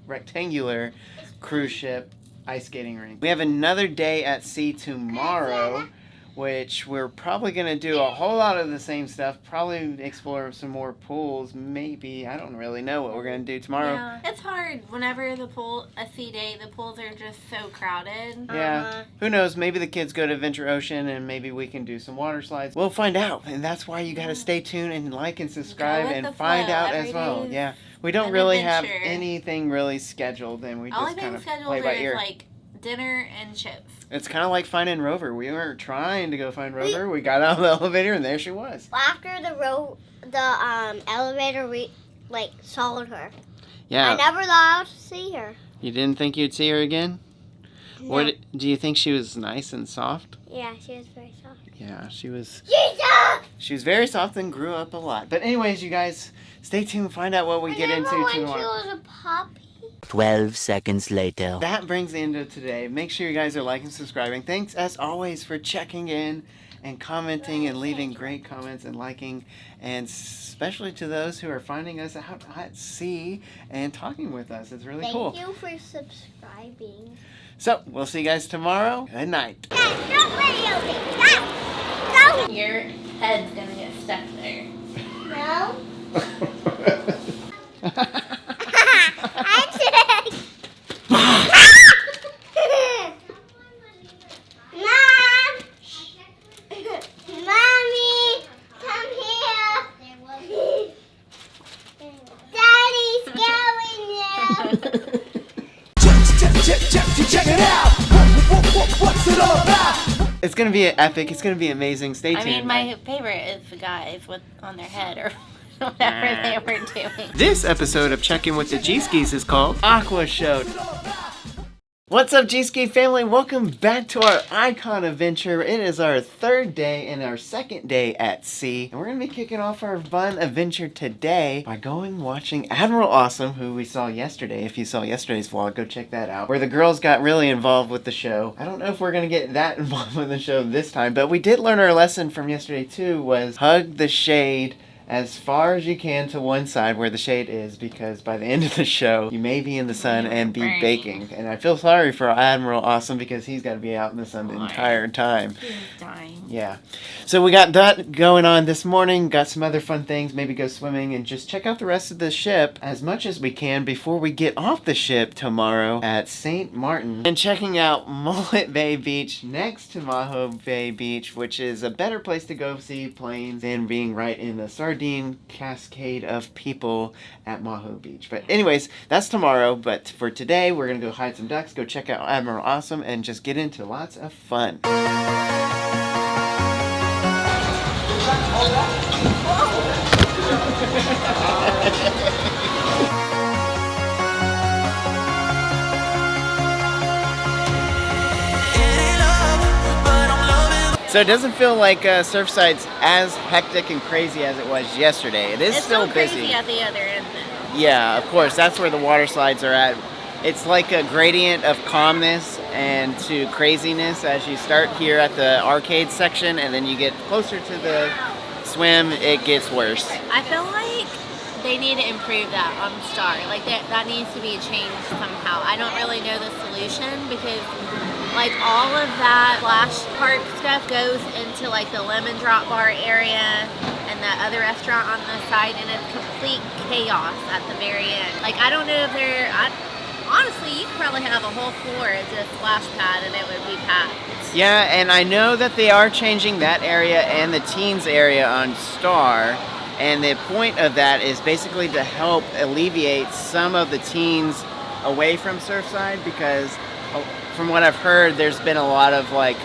rectangular cruise ship ice skating rink. We have another day at sea tomorrow, which we're probably going to do a whole lot of the same stuff. Probably explore some more pools, maybe. I don't really know what we're going to do tomorrow. Yeah, it's hard whenever a sea day, the pools are just so crowded. Yeah, who knows? Maybe the kids go to Adventure Ocean and maybe we can do some water slides. We'll find out, and that's why you got to stay tuned and like and subscribe and find out as well. Yeah, we don't really have anything really scheduled, and we just kind of play by ear. Like dinner and chips. It's kind of like finding Rover. We weren't trying to go find Rover. We got out of the elevator and there she was. After the elevator, we saw her. Yeah. I never thought to see her. You didn't think you'd see her again? No. What do you think she was nice and soft? Yeah, she was very soft. Yeah, she was. Jesus! She was very soft and grew up a lot. But anyways, you guys, stay tuned. Find out what we get into tomorrow. When she was a puppy. 12 seconds later. That brings the end of today. Make sure you guys are liking and subscribing. Thanks, as always, for checking in and commenting and leaving great comments and liking. And especially to those who are finding us out at sea and talking with us. It's really cool. Thank you for subscribing. So, we'll see you guys tomorrow. Good night. Don't Your head's gonna get stuck there. No. Check it out. What's it all about? It's gonna be epic. It's gonna be amazing. Stay tuned. I mean, my favorite is the guys with on their head or whatever they were doing. This episode of Check In with the Gskis is called AQUA Show. What's up, Gskis family? Welcome back to our Icon adventure. It is our third day and our second day at sea. And we're going to be kicking off our fun adventure today by watching Admiral Awesome, who we saw yesterday. If you saw yesterday's vlog, go check that out. Where the girls got really involved with the show. I don't know if we're going to get that involved with the show this time, but we did learn our lesson from yesterday too, was hug the shade as far as you can to one side where the shade is, because by the end of the show you may be in the sun and be baking. And I feel sorry for Admiral Awesome because he's got to be out in the sun the entire time. He's dying. Yeah. So we got that going on this morning, got some other fun things, maybe go swimming and just check out the rest of the ship as much as we can before we get off the ship tomorrow at St. Maarten and checking out Mullet Bay Beach next to Maho Bay Beach, which is a better place to go see planes than being right in the sardine cascade of people at Maho Beach. But anyways, that's tomorrow. But for today, we're going to go hide some ducks, go check out Admiral Awesome, and just get into lots of fun. So it doesn't feel like Surfside's as hectic and crazy as it was yesterday. It is still busy. Crazy at the other end, though. Yeah, of course. That's where the water slides are at. It's like a gradient of calmness and to craziness as you start here at the arcade section, and then you get closer to the swim, it gets worse. I feel like they need to improve that on Star. Like that needs to be changed somehow. I don't really know the solution because like all of that splash park stuff goes into like the lemon drop bar area and that other restaurant on the side, and it's complete chaos at the very end. Like I don't know if honestly, you could probably have a whole floor as a splash pad and it would be packed. Yeah, and I know that they are changing that area and the teens area on Star, and the point of that is basically to help alleviate some of the teens away from Surfside, because from what I've heard, there's been a lot of like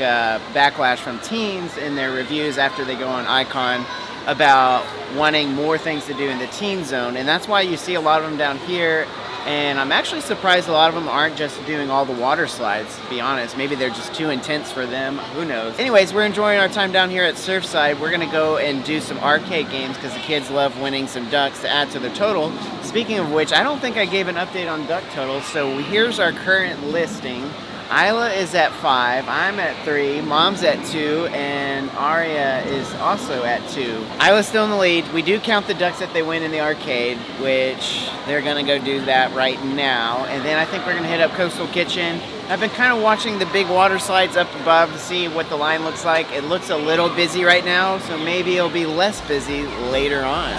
backlash from teens in their reviews after they go on Icon about wanting more things to do in the teen zone, and that's why you see a lot of them down here. And I'm actually surprised a lot of them aren't just doing all the water slides, to be honest. Maybe they're just too intense for them. Who knows? Anyways, we're enjoying our time down here at Surfside. We're going to go and do some arcade games because the kids love winning some ducks to add to their total. Speaking of which, I don't think I gave an update on duck totals. So here's our current listing. Isla is at 5, I'm at 3, Mom's at 2, and Aria is also at 2. Isla's still in the lead. We do count the ducks that they win in the arcade, which they're going to go do that right now. And then I think we're going to hit up Coastal Kitchen. I've been kind of watching the big water slides up above to see what the line looks like. It looks a little busy right now, so maybe it'll be less busy later on.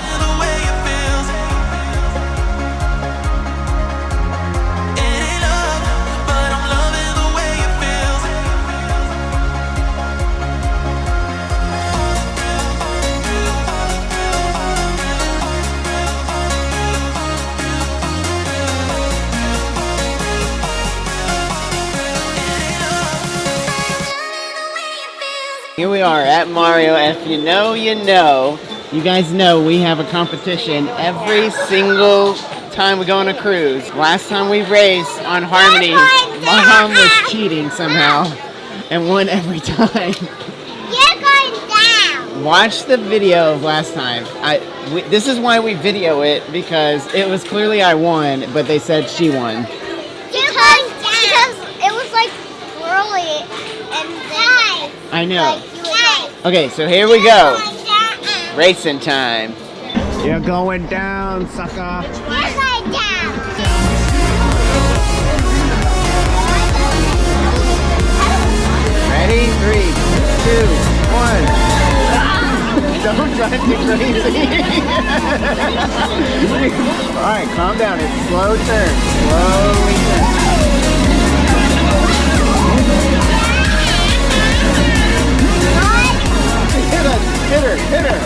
Here we are at Mario. If you know, you know. You guys know we have a competition every single time we go on a cruise. Last time we raced on Harmony, Mom was cheating somehow and won every time. You're going down. Watch the video of last time. This is why we video it, because it was clearly I won, but they said she won. Because it was like swirly and then I know. Like, Okay, so here we go. Racing time. You're going down, sucker. You're going down. Ready? 3, 2, 1. Don't drive too crazy. Alright, calm down. It's slow turn. Slowly turn. Hit her, hit her.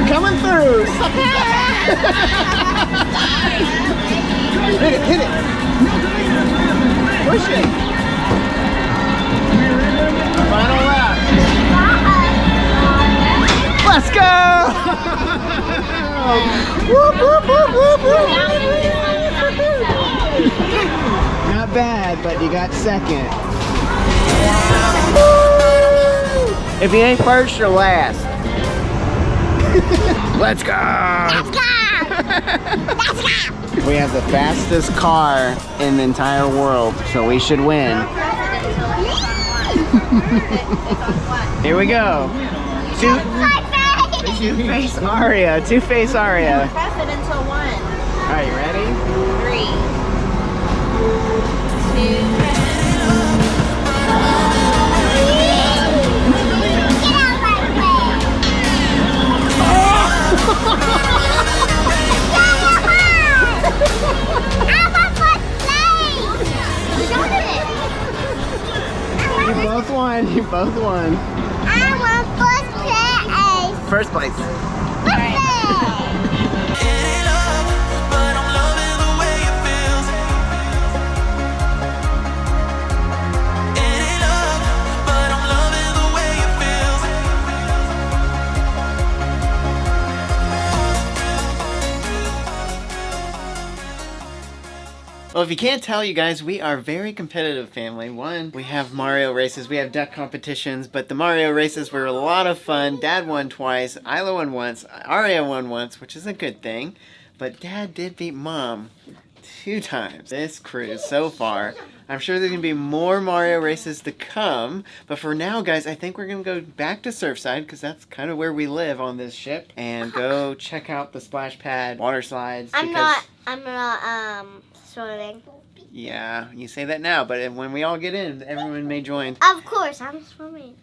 Coming through. Hit it, hit it. Push it. Final lap. Let's go! Whoop, whoop, whoop, whoop, whoop. Not bad, but you got second. If you ain't first, you're last. Let's go! Let's go! Let's go! We have the fastest car in the entire world, so we should win. Here we go. Two-face Aria. Two-face Aria. Press it until 1. Are you ready? 3, 2. You both won. You both won. I want first place. First place. Well, if you can't tell, you guys, we are a very competitive family. One, we have Mario races, we have duck competitions, but the Mario races were a lot of fun. Dad won twice, Isla won once, Aria won once, which is a good thing. But Dad did beat Mom 2 times this cruise so far. I'm sure there's going to be more Mario races to come. But for now, guys, I think we're going to go back to Surfside because that's kind of where we live on this ship. And go check out the splash pad, water slides. I'm not swimming. Yeah, you say that now, but when we all get in, everyone may join. Of course, I'm swimming.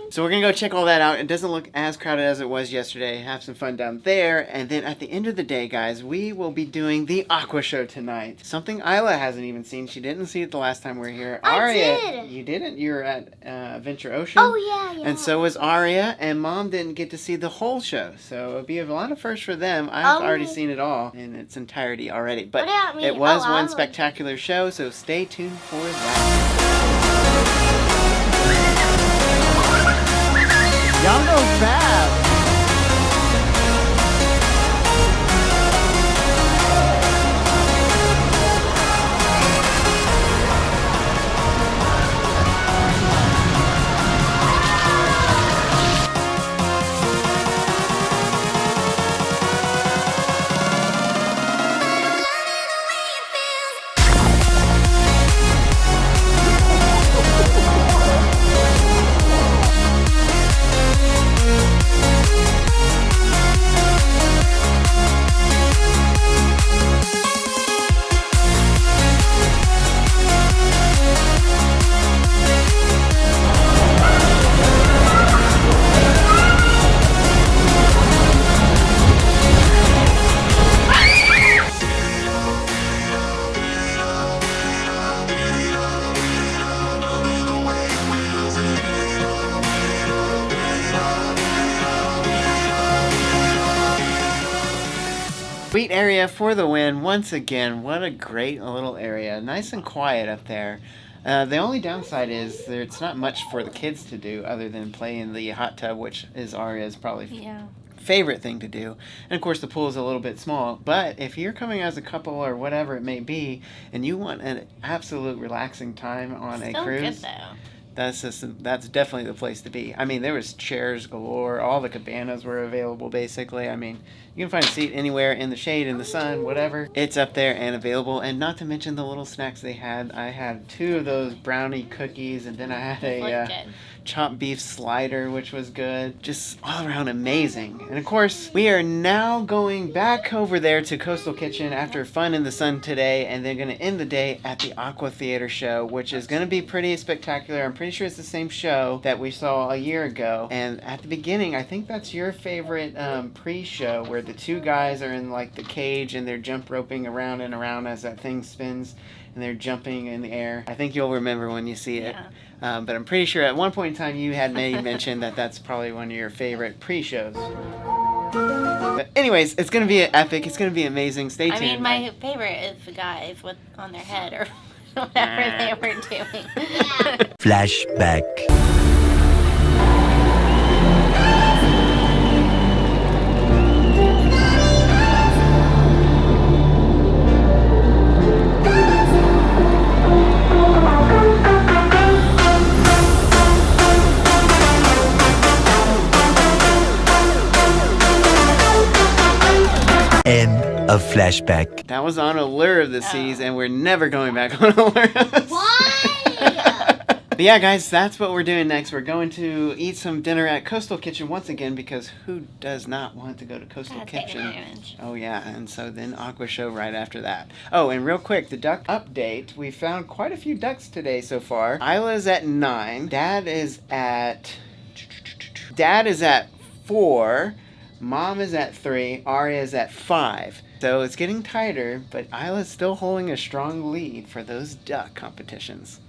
So we're going to go check all that out. It doesn't look as crowded as it was yesterday. Have some fun down there. And then at the end of the day, guys, we will be doing the AQUA show tonight. Something Isla hasn't even seen. She didn't see it the last time we were here. I Aria, did. You didn't? You were at Adventure Ocean. Oh, yeah. And so was Aria, and Mom didn't get to see the whole show. So it'll be a lot of firsts for them. I've already seen it all in its entirety already. But it was one spectacular show, so stay tuned for that. Y'all go fast. Sweet area for the win once again. What a great little area. Nice and quiet up there. The only downside is it's not much for the kids to do other than play in the hot tub, which is Aria's probably favorite thing to do. And of course the pool is a little bit small. But if you're coming as a couple or whatever it may be, and you want an absolute relaxing time on a cruise, that's definitely the place to be. I mean, there was chairs galore. All the cabanas were available, basically. I mean, you can find a seat anywhere in the shade, in the sun, whatever. It's up there and available. And not to mention the little snacks they had. I had 2 of those brownie cookies, and then I had a chopped beef slider, which was good. Just all around amazing. And of course, we are now going back over there to Coastal Kitchen after fun in the sun today, and they're going to end the day at the AQUA Theater show, which is going to be pretty spectacular. I'm pretty sure it's the same show that we saw a year ago. And at the beginning, I think that's your favorite pre-show, where the 2 guys are in like the cage and they're jump roping around and around as that thing spins. and they're jumping in the air. I think you'll remember when you see it. But I'm pretty sure at one point in time you had maybe mentioned that that's probably one of your favorite pre-shows. But anyways, it's going to be epic. It's going to be amazing. Stay tuned. I mean, my favorite is the guys with on their head or whatever they were doing. Flashback. End of flashback. That was on Allure of the Seas, and we're never going back on Allure of the Seas. Why? But yeah, guys, that's what we're doing next. We're going to eat some dinner at Coastal Kitchen once again, because who does not want to go to Coastal Kitchen? Oh yeah, and so then Aqua Show right after that. Oh, and real quick, the duck update. We found quite a few ducks today so far. Isla's at 9. Dad is at 4. Mom is at 3. Aria is at 5. So it's getting tighter, but Isla's still holding a strong lead for those duck competitions.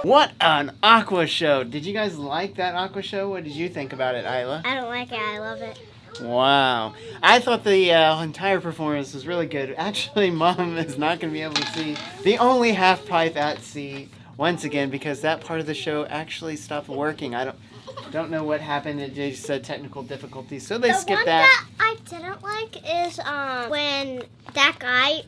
What an Aqua Show! Did you guys like that Aqua Show? What did you think about it, Isla? I don't like it. I love it. Wow. I thought the entire performance was really good. Actually, Mom is not going to be able to see the only half pipe at sea once again, because that part of the show actually stopped working. I don't know what happened. It just said technical difficulties, so they skipped that. The one that I didn't like is when that guy,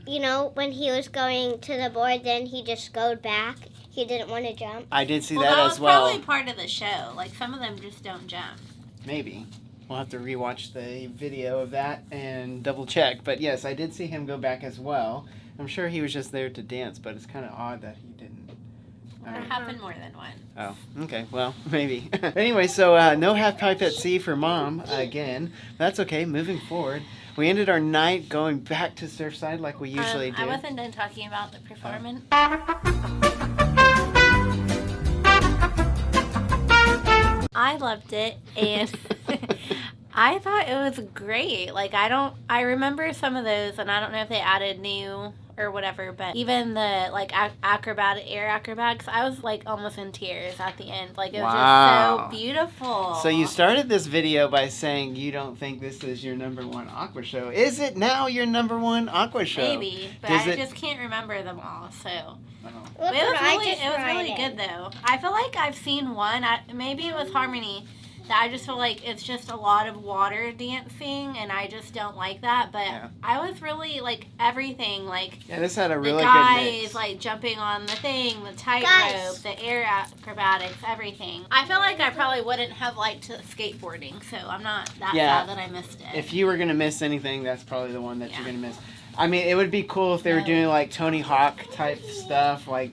when he was going to the board, then he just goed back. He didn't want to jump. I did see that as well. That was probably part of the show. Like, some of them just don't jump. Maybe. We'll have to rewatch the video of that and double check. But yes, I did see him go back as well. I'm sure he was just there to dance, but it's kind of odd that he didn't. It happened more than one. Oh, okay. Well, maybe. Anyway, so no half pipe at sea for Mom again. That's okay. Moving forward. We ended our night going back to Surfside like we usually do. I wasn't done talking about the performance. I loved it, and I thought it was great. Like, I remember some of those, and I don't know if they added new or whatever, but even the, like, air acrobatics, I was, like, almost in tears at the end. Like, it was just so beautiful. So you started this video by saying you don't think this is your #1 Aqua Show. Is it now your #1 Aqua Show? Maybe, but I just can't remember them all, so... Look, it was really good, though. I feel like I've seen one. Maybe it was Harmony I just feel like it's just a lot of water dancing, and I just don't like that. But Yeah. I was really like everything, like Yeah, this had a the really good guys mix. like jumping on the thing, the tightrope, Guys. the air acrobatics, everything. I feel like I probably wouldn't have liked skateboarding, so I'm not that Yeah. sad that I missed it. If you were gonna miss anything, that's probably the one that Yeah. you're gonna miss. I mean, it would be cool if they were No. doing like Tony Hawk type stuff, like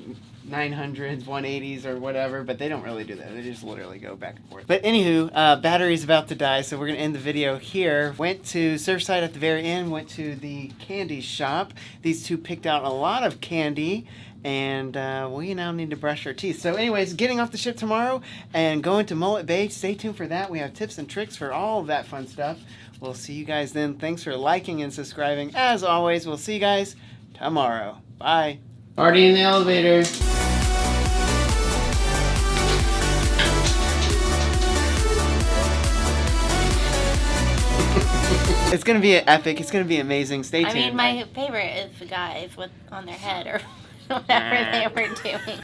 900s, 180s, or whatever, but they don't really do that. They just literally go back and forth. But anywho, battery's about to die, so we're gonna end the video here. Went to Surfside at the very end, went to the candy shop. These two picked out a lot of candy, and we now need to brush our teeth. So anyways, getting off the ship tomorrow and going to Mullet Bay. Stay tuned for that. We have tips and tricks for all of that fun stuff. We'll see you guys then. Thanks for liking and subscribing. As always, we'll see you guys tomorrow. Bye. Already in the elevator. It's gonna be epic. It's gonna be amazing. Stay tuned. I mean, my favorite is the guys with on their head or whatever they were doing.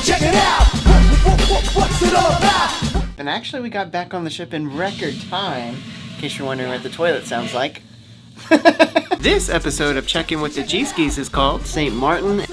Check it out. What's it all about? And actually, we got back on the ship in record time. In case you're wondering what the toilet sounds like. This episode of Check-In with the Gskis is called St. Maarten.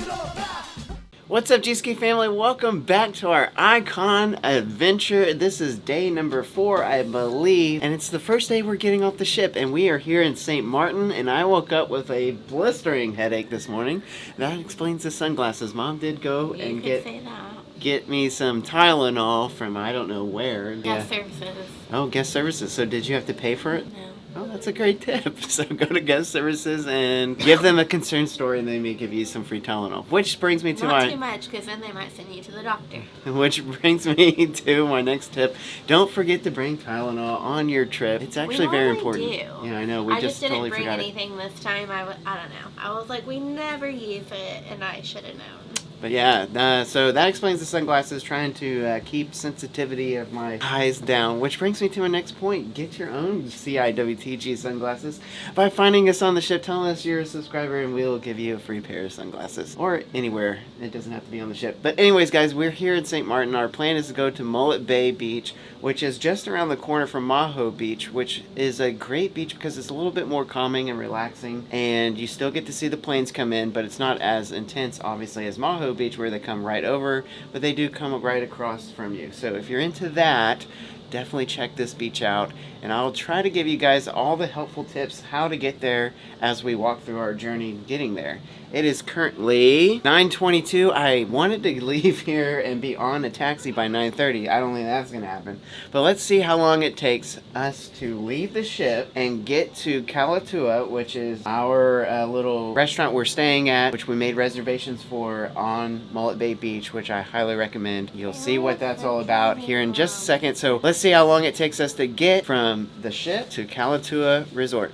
What's up, Gski family? Welcome back to our Icon adventure. This is day number 4, I believe, and it's the first day we're getting off the ship, and we are here in St. Maarten, and I woke up with a blistering headache this morning. That explains the sunglasses. Mom did go You and could say that. get me some Tylenol from I don't know where. Guest services. Oh, guest services. So did you have to pay for it? No. Oh, that's a great tip. So go to guest services and give them a concern story, and they may give you some free Tylenol. Which brings me to Not too much, because then they might send you to the doctor. which brings me to my next tip. Don't forget to bring Tylenol on your trip. It's actually very important. Do. Yeah, I know. We I just didn't totally bring forgot it. anything this time. I don't know. I was like, we never use it, and I should have known. But yeah, so that explains the sunglasses, trying to keep sensitivity of my eyes down. Which brings me to my next point. Get your own CIWTG sunglasses by finding us on the ship, telling us you're a subscriber, and we'll give you a free pair of sunglasses. Or anywhere. It doesn't have to be on the ship. But anyways, guys, we're here in St. Maarten. Our plan is to go to Mullet Bay Beach, which is just around the corner from Maho Beach, which is a great beach because it's a little bit more calming and relaxing, and you still get to see the planes come in, but it's not as intense, obviously, as Maho Beach, where they come right over, but they do come right across from you. So if you're into that, definitely check this beach out, and I'll try to give you guys all the helpful tips how to get there as we walk through our journey getting there. It is currently 9:22. I wanted to leave here and be on a taxi by 9:30. I don't think that's gonna happen. But let's see how long it takes us to leave the ship and get to Kalatua, which is our little restaurant we're staying at, which we made reservations for on Mullet Bay Beach, which I highly recommend. You'll see what that's all about here in just a second. So let's see how long it takes us to get from the ship to Kalatua Resort.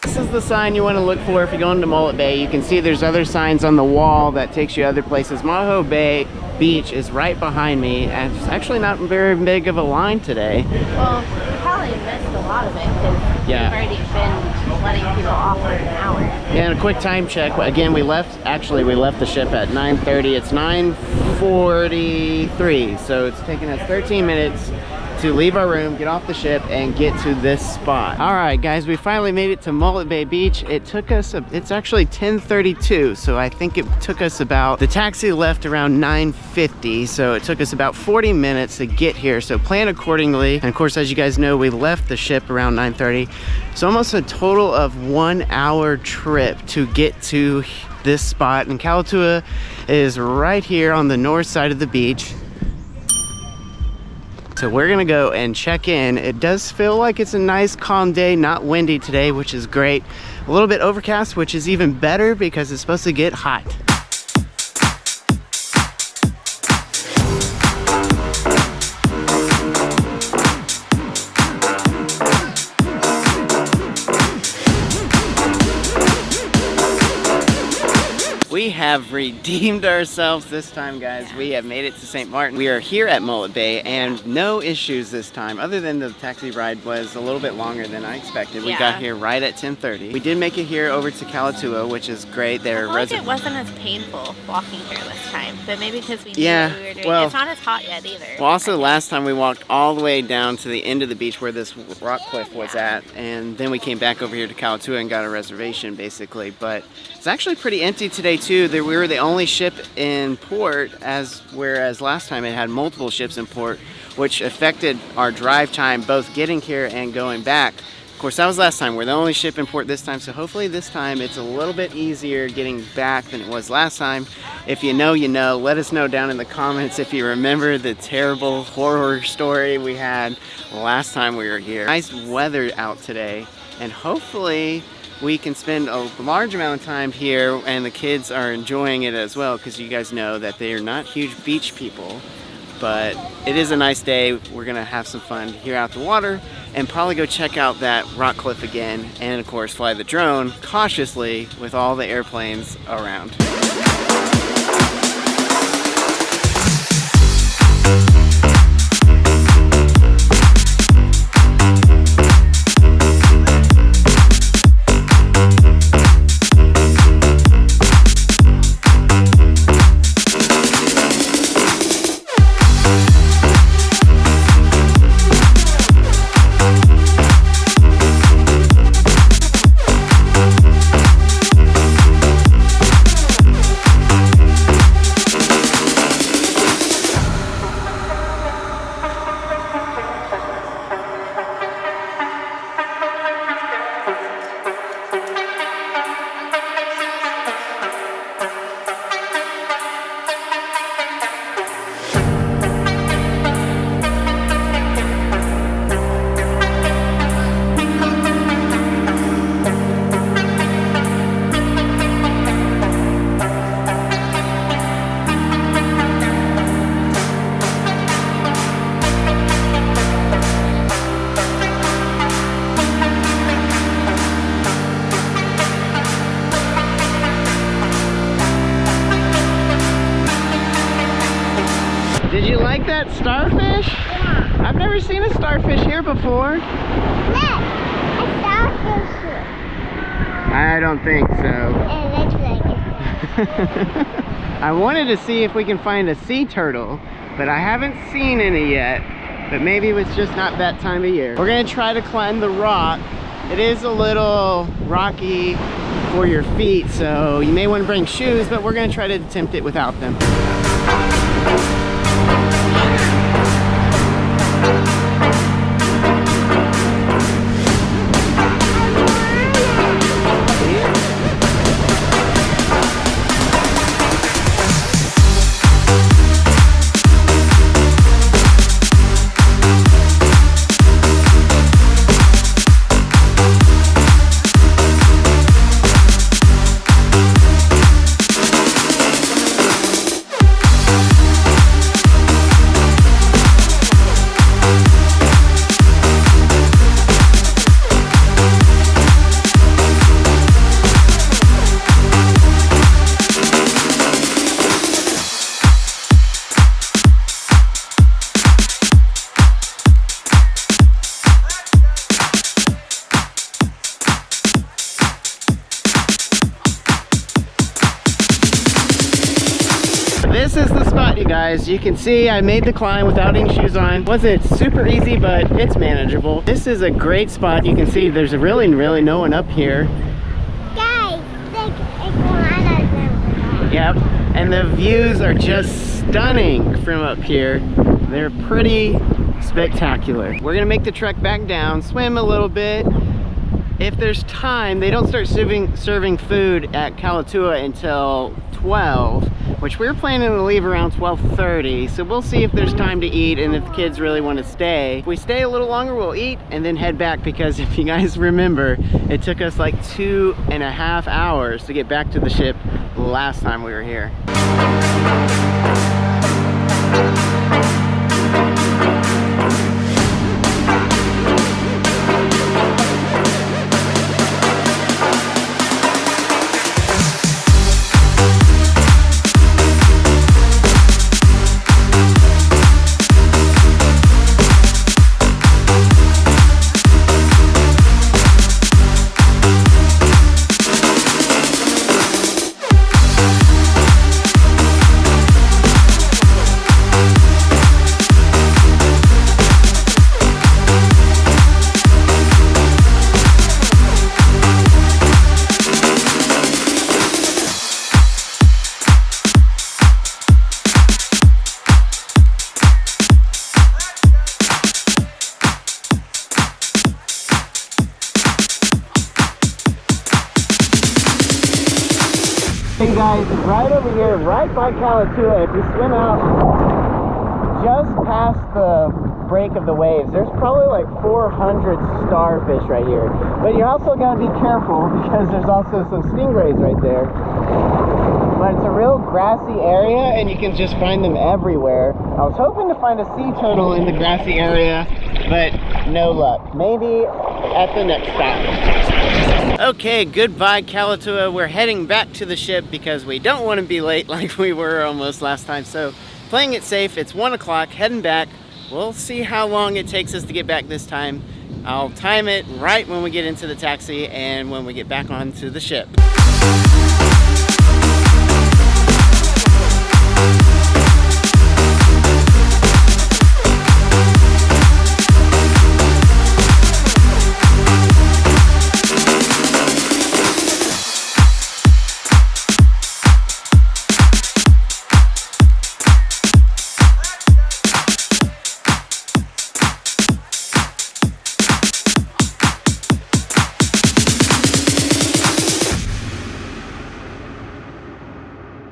This is the sign you want to look for if you go into Mullet Bay. You can see there's other signs on the wall that takes you other places. Maho Bay Beach is right behind me, and it's actually not very big of a line today. Well, we probably missed a lot of it because Yeah. we've already been letting people off for an hour. Yeah, and a quick time check. Again, we left the ship at 9:30. It's 9:43, so it's taken us 13 minutes to leave our room, get off the ship, and get to this spot. All right, guys, we finally made it to Mullet Bay Beach. It took us, it's actually 10:32, so I think it took us about, the taxi left around 9:50, so it took us about 40 minutes to get here, so plan accordingly. And of course, as you guys know, we left the ship around 9:30, so almost a total of 1 hour trip to get to this spot. And Kalatua is right here on the north side of the beach. So we're gonna go and check in. It does feel like it's a nice calm day, not windy today, which is great. A little bit overcast, which is even better because it's supposed to get hot. We have redeemed ourselves this time, guys. We have made it to St. Maarten. We are here at Mullet Bay and no issues this time, other than the taxi ride was a little bit longer than I expected. We got here right at 10:30. We did make it here over to AQUA, which is great. There it wasn't as painful walking here this time, but maybe because we knew what we were doing. Well, it's not as hot yet either. Well, also last time we walked all the way down to the end of the beach where this rock cliff was at, and then we came back over here to AQUA and got a reservation basically. But it's actually pretty empty today too. We were the only ship in port, whereas last time it had multiple ships in port, which affected our drive time both getting here and going back. Of course, that was last time. We're the only ship in port this time, so hopefully this time it's a little bit easier getting back than it was last time. If you know, you know. Let us know down in the comments if you remember the terrible horror story we had last time we were here. Nice weather out today, and hopefully we can spend a large amount of time here, and the kids are enjoying it as well, because you guys know that they are not huge beach people. But it is a nice day. We're gonna have some fun here out the water and probably go check out that rock cliff again, and of course fly the drone cautiously with all the airplanes around. Did you like that starfish? Yeah. I've never seen a starfish here before. Look, a starfish here. I don't think so. It looks like it. I wanted to see if we can find a sea turtle, but I haven't seen any yet. But maybe it's just not that time of year. We're gonna try to climb the rock. It is a little rocky for your feet, so you may want to bring shoes, but we're gonna try to attempt it without them. This is the spot, you guys. You can see I made the climb without any shoes on. Wasn't super easy, but it's manageable. This is a great spot. You can see there's really no one up here. Guys, look, iguanas over there. Yep, and the views are just stunning from up here. They're pretty spectacular. We're gonna make the trek back down, swim a little bit. If there's time, they don't start serving food at AQUA until 12, which we're planning to leave around 12:30, so we'll see if there's time to eat and if the kids really want to stay. If we stay a little longer, we'll eat and then head back, because if you guys remember, it took us like 2.5 hours to get back to the ship last time we were here. guys, right over here, right by Kalatua, if you swim out just past the break of the waves, there's probably like 400 starfish right here. But you also gotta be careful because there's also some stingrays right there. But it's a real grassy area and you can just find them everywhere. I was hoping to find a sea turtle in the grassy area, but no luck. Maybe at the next stop. Okay, goodbye Kalatua. We're heading back to the ship because we don't want to be late like we were almost last time. So playing it safe, it's 1 o'clock, heading back. We'll see how long it takes us to get back this time. I'll time it right when we get into the taxi and when we get back onto the ship.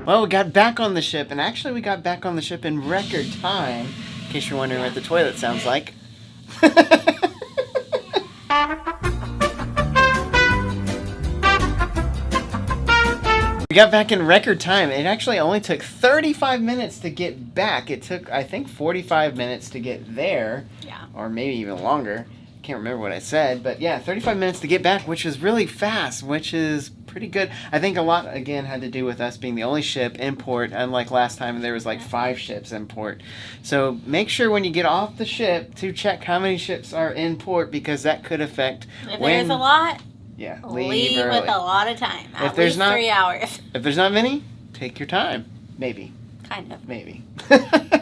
Well, we got back on the ship, and actually we got back on the ship in record time, in case you're wondering what the toilet sounds like. We got back in record time. It actually only took 35 minutes to get back. It took, I think, 45 minutes to get there. Yeah. Or maybe even longer. Can't remember what I said, but yeah, 35 minutes to get back, which is really fast, which is pretty good. I think a lot, again, had to do with us being the only ship in port, unlike last time there was like 5 ships in port. So make sure when you get off the ship to check how many ships are in port, because that could affect If when... there's a lot, Yeah, leave early. with a lot of time. If there's not 3 hours. If there's not many, take your time. Maybe. Kind of. Maybe.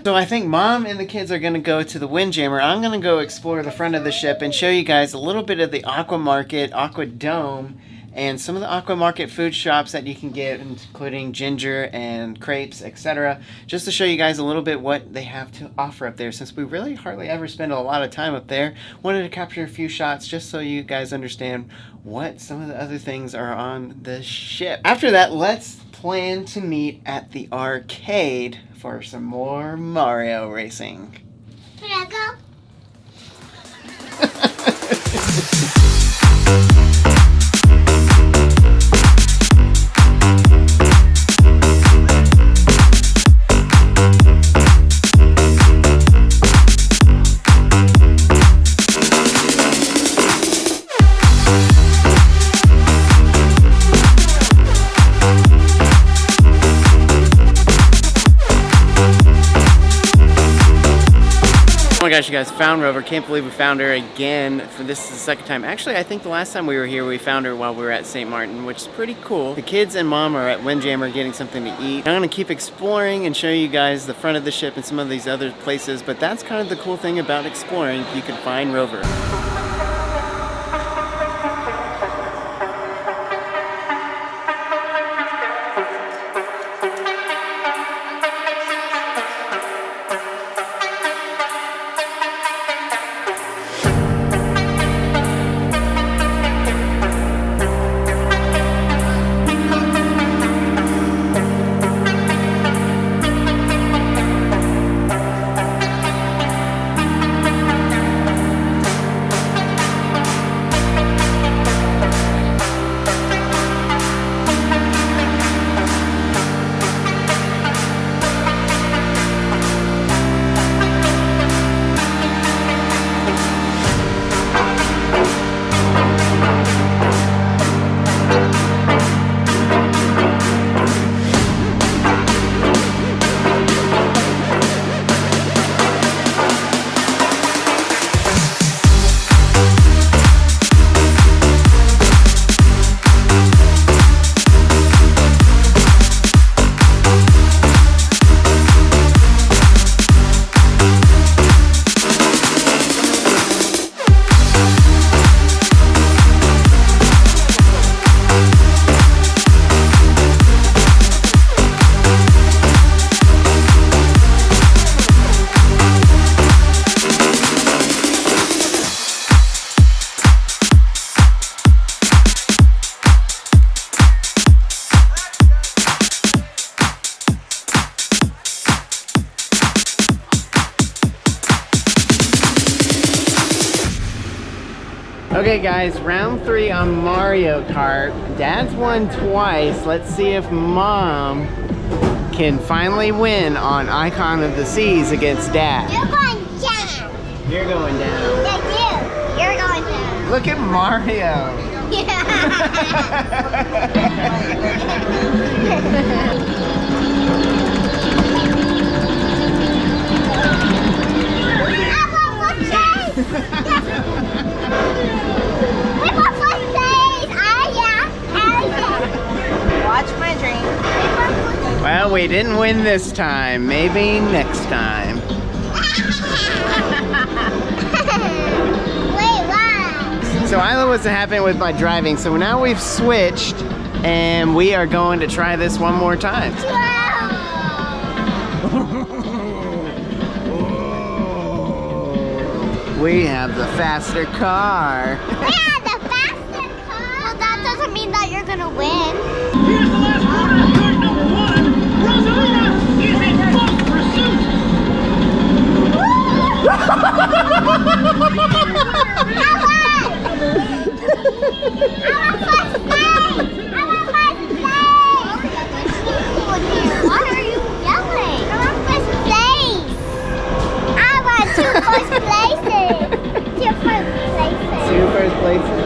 So I think Mom and the kids are going to go to the Windjammer. I'm going to go explore the front of the ship and show you guys a little bit of the Aqua Market, Aqua Dome, and some of the Aqua Market food shops that you can get, including ginger and crepes, etc. Just to show you guys a little bit what they have to offer up there, since we really hardly ever spend a lot of time up there. Wanted to capture a few shots just so you guys understand what some of the other things are on the ship. After that, let's plan to meet at the arcade for some more Mario racing. Can I go? Oh my gosh, you guys, found Rover. Can't believe we found her again. For this is the second time. Actually, I think the last time we were here, we found her while we were at St. Maarten, which is pretty cool. The kids and Mom are at Windjammer getting something to eat. I'm gonna keep exploring and show you guys the front of the ship and some of these other places, but that's kind of the cool thing about exploring. You can find Rover. Okay guys, round 3 on Mario Kart. Dad's won twice. Let's see if Mom can finally win on Icon of the Seas against Dad. You're going down. You're going down. That's you. You're going down. Look at Mario. Watch my drink. Well, we didn't win this time. Maybe next time. Wait, what? So Isla wasn't happy with my driving, so now we've switched and we are going to try this one more time. We have the faster car. We have the faster car. Well, that doesn't mean that you're gonna win. Here's the last corner of turn number 1. Rosalina is in full pursuit. What are you yelling? I want first place. I want 2 first places. 2 first places. 2 first places.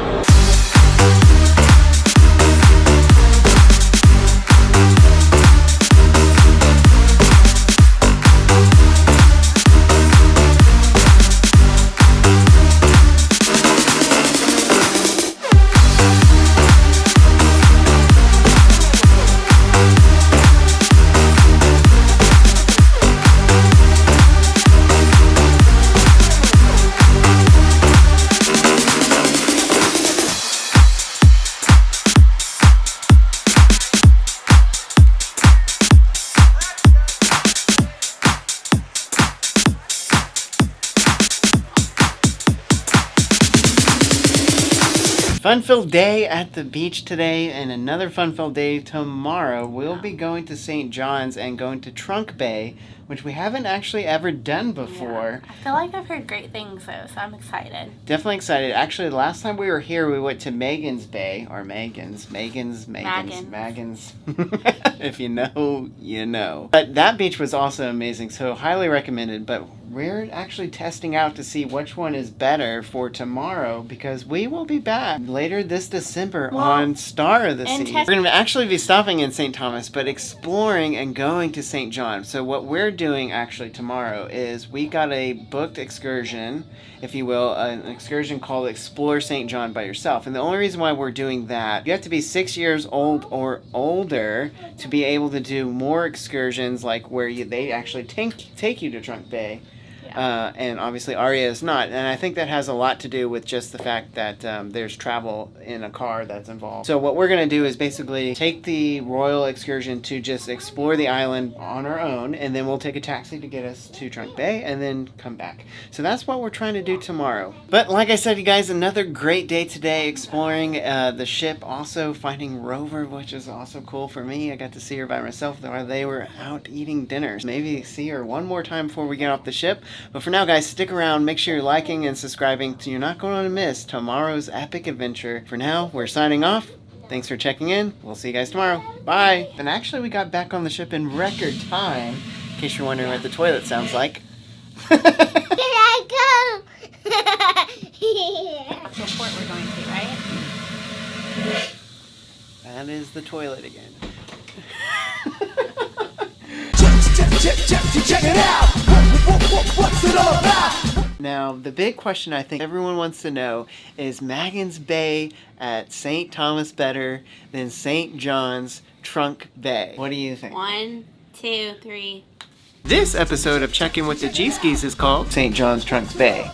Fun-filled day at the beach today, and another fun-filled day tomorrow. We'll be going to St. John's and going to Trunk Bay, which we haven't actually ever done before. I feel like I've heard great things though, so I'm excited. Definitely excited. Actually, the last time we were here, we went to Megan's Bay, or Megan's. If you know, you know. But that beach was also amazing, so highly recommended. But we're actually testing out to see which one is better for tomorrow, because we will be back later this December on Star of the Seas. We're going to actually be stopping in St. Thomas, but exploring and going to St. John. So what we're doing actually tomorrow is we got a booked excursion, if you will, an excursion called Explore St. John by yourself. And the only reason why we're doing that, you have to be 6 years old or older to be able to do more excursions, like where they actually take you to Trunk Bay. And obviously Aria is not. And I think that has a lot to do with just the fact that there's travel in a car that's involved. So what we're going to do is basically take the Royal excursion to just explore the island on our own, and then we'll take a taxi to get us to Trunk Bay and then come back. So that's what we're trying to do tomorrow. But like I said, you guys, another great day today exploring the ship, also finding Rover, which is also cool for me. I got to see her by myself while they were out eating dinner. Maybe see her one more time before we get off the ship. But for now, guys, stick around. Make sure you're liking and subscribing so you're not going to miss tomorrow's epic adventure. For now, we're signing off. Thanks for checking in. We'll see you guys tomorrow. Bye. And actually, we got back on the ship in record time, in case you're wondering what the toilet sounds like. Here I go. That's what port we're going to, right? That is the toilet again. Check it out! What's it all about? Now, the big question I think everyone wants to know is Magan's Bay at St. Thomas better than St. John's Trunk Bay? What do you think? 1, 2, 3. This episode of Check In with the Gskis is called St. John's Trunk Bay.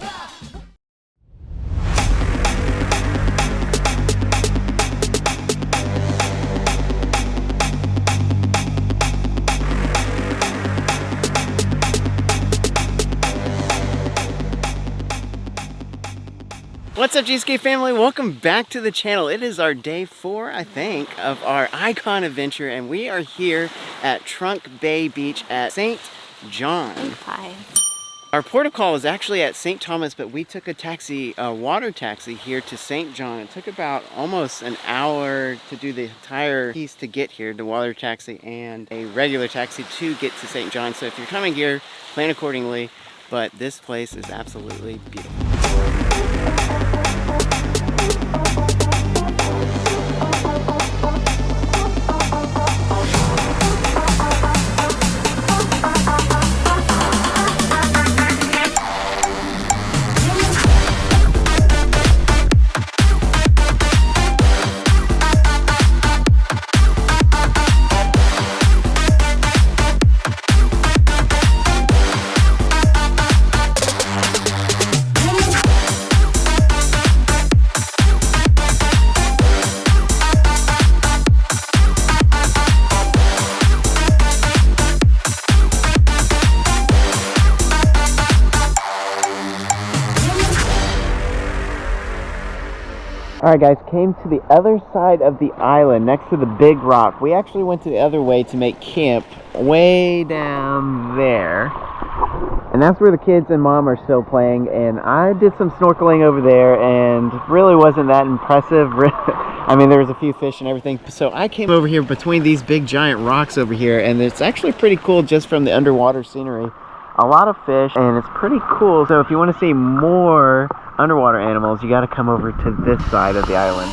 What's up, Gski family? Welcome back to the channel. It is our day 4, I think, of our Icon adventure, and we are here at Trunk Bay Beach at St. John. 5. Our port of call is actually at St. Thomas, but we took a taxi, a water taxi here to St. John. It took about almost an hour to do the entire piece to get here, the water taxi and a regular taxi to get to St. John. So if you're coming here, plan accordingly, but this place is absolutely beautiful. Alright guys, came to the other side of the island next to the big rock. We actually went to the other way to make camp way down there. And that's where the kids and mom are still playing, and I did some snorkeling over there and really wasn't that impressive. I mean, there was a few fish and everything. So I came over here between these big giant rocks over here, and it's actually pretty cool just from the underwater scenery. A lot of fish, and it's pretty cool. So if you want to see more underwater animals, you got to come over to this side of the island.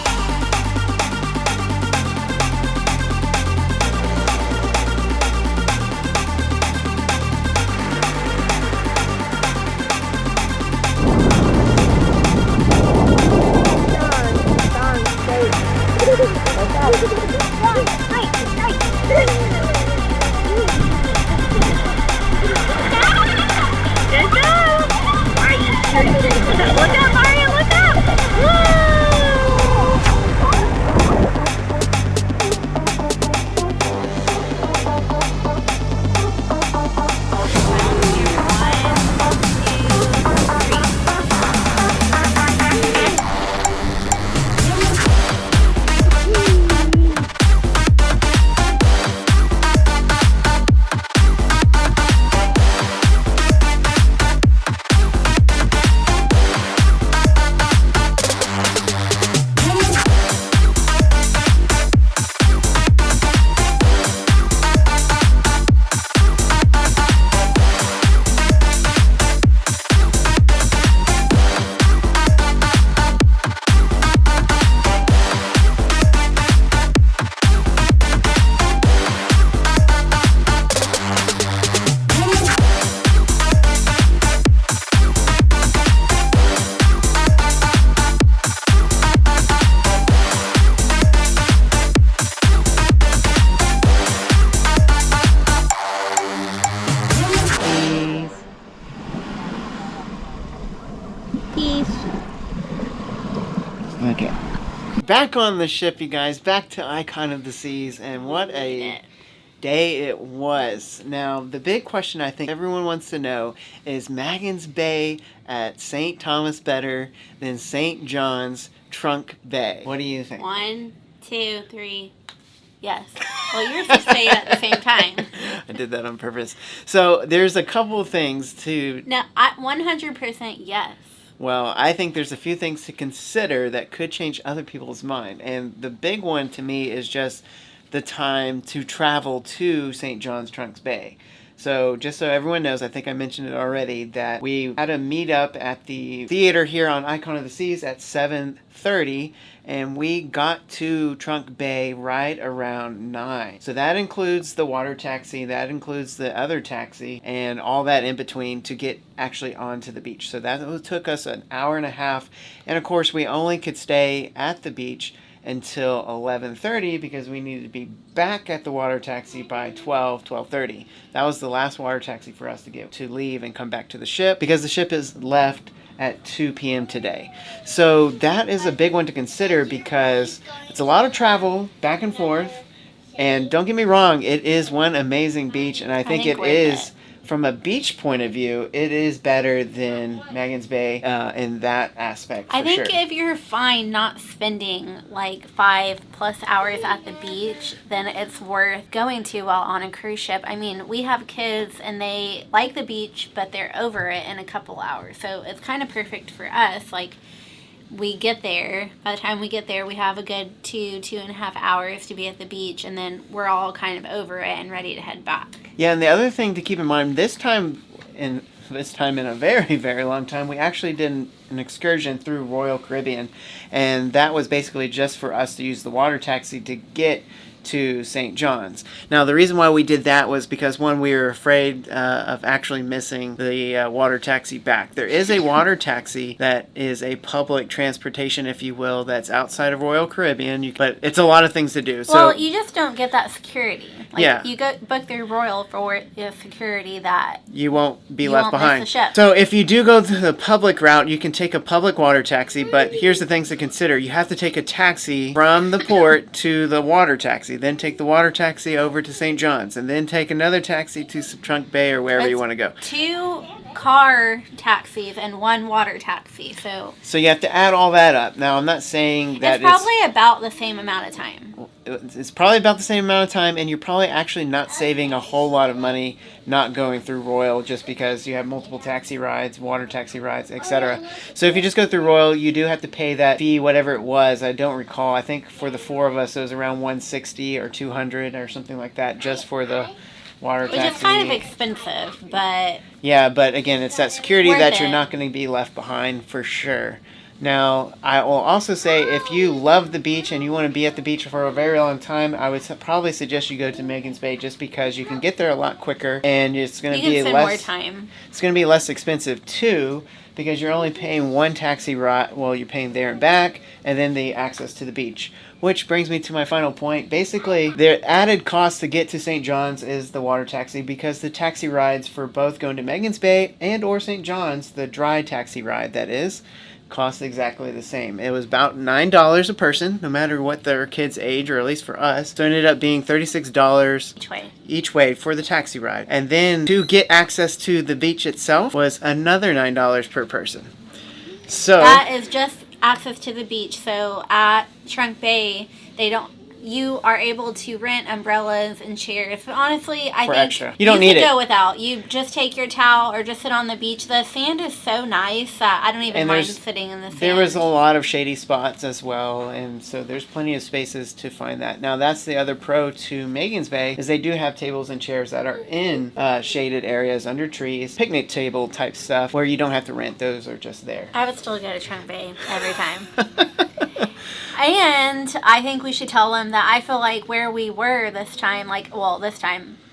Look up, Mario, look up! Okay. Back on the ship, you guys. Back to Icon of the Seas, and what a day it was. Now, the big question I think everyone wants to know is Magens Bay at St. Thomas better than St. John's Trunk Bay? What do you think? 1, 2, 3. Yes. Well, you're supposed to say it at the same time. I did that on purpose. So there's a couple of things to... No, 100% yes. Well, I think there's a few things to consider that could change other people's mind. And the big one to me is just the time to travel to St. John's Trunk Bay. So just so everyone knows, I think I mentioned it already, that we had a meetup at the theater here on Icon of the Seas at 7:30, and we got to Trunk Bay right around 9. So that includes the water taxi, that includes the other taxi, and all that in between to get actually onto the beach. So that took us an hour and a half, and of course we only could stay at the beach until 11:30 because we needed to be back at the water taxi by 12:30. That was the last water taxi for us to leave and come back to the ship, because the ship is left at 2 p.m. today. So that is a big one to consider, because it's a lot of travel back and forth. And don't get me wrong, it is one amazing beach, and I think it is from a beach point of view, it is better than Magens Bay in that aspect. I think sure. if you're fine not spending like 5+ hours at the beach, then it's worth going to while on a cruise ship. I mean, we have kids and they like the beach, but they're over it in a couple hours. So it's kind of perfect for us. Like, we get there, by the time we get there, we have a good 2.5 hours to be at the beach, and then we're all kind of over it and ready to head back. Yeah, and the other thing to keep in mind, this time in a very, very long time, we actually did an excursion through Royal Caribbean, and that was basically just for us to use the water taxi to get to St. John's. Now, the reason why we did that was because, one, we were afraid of actually missing the water taxi back. There is a water taxi that is a public transportation, if you will, that's outside of Royal Caribbean, but it's a lot of things to do. Well, you just don't get that security. Like, yeah. You go book through Royal for the security that you won't be you left won't behind. miss the ship. So if you do go to the public route, you can take a public water taxi, but here's the things to consider. You have to take a taxi from the port to the water taxi, then take the water taxi over to St. John's, and then take another taxi to Trunk Bay or wherever you want to go. 2 car taxis and 1 water taxi. So you have to add all that up. Now, I'm not saying that it's probably about the same amount of time. It's probably about the same amount of time, and you're probably actually not saving a whole lot of money not going through Royal just because you have multiple taxi rides, water taxi rides, etc. So if you just go through Royal, you do have to pay that fee, whatever it was. I don't recall. I think for the 4 of us, it was around $160 or $200 or something like that just for the water taxi. Which is kind of expensive, but... Yeah, but again, it's that security Worth that you're it. not going to be left behind for sure. Now, I will also say if you love the beach and you want to be at the beach for a very long time, I would probably suggest you go to Magens Bay just because you can get there a lot quicker and it's going to be spend less more time. It's going to be less expensive too because you're only paying 1 taxi ride, well, you're paying there and back, and then the access to the beach. Which brings me to my final point. Basically, the added cost to get to St. John's is the water taxi because the taxi rides for both going to Magens Bay and or St. John's, the dry taxi ride that is, cost exactly the same. It was about $9 a person, no matter what their kid's age, or at least for us. So it ended up being $36 each way for the taxi ride. And then to get access to the beach itself was another $9 per person. So that is just access to the beach. So at Trunk Bay, you are able to rent umbrellas and chairs. But honestly, I think extra. You don't need could it. go without. You just take your towel or just sit on the beach. The sand is so nice that I don't even mind sitting in the sand. There was a lot of shady spots as well, and so there's plenty of spaces to find that. Now, that's the other pro to Magens Bay, is they do have tables and chairs that are in shaded areas under trees, picnic table type stuff, where you don't have to rent. Those are just there. I would still go to Trunk Bay every time. And I think we should tell them that I feel like where we were this time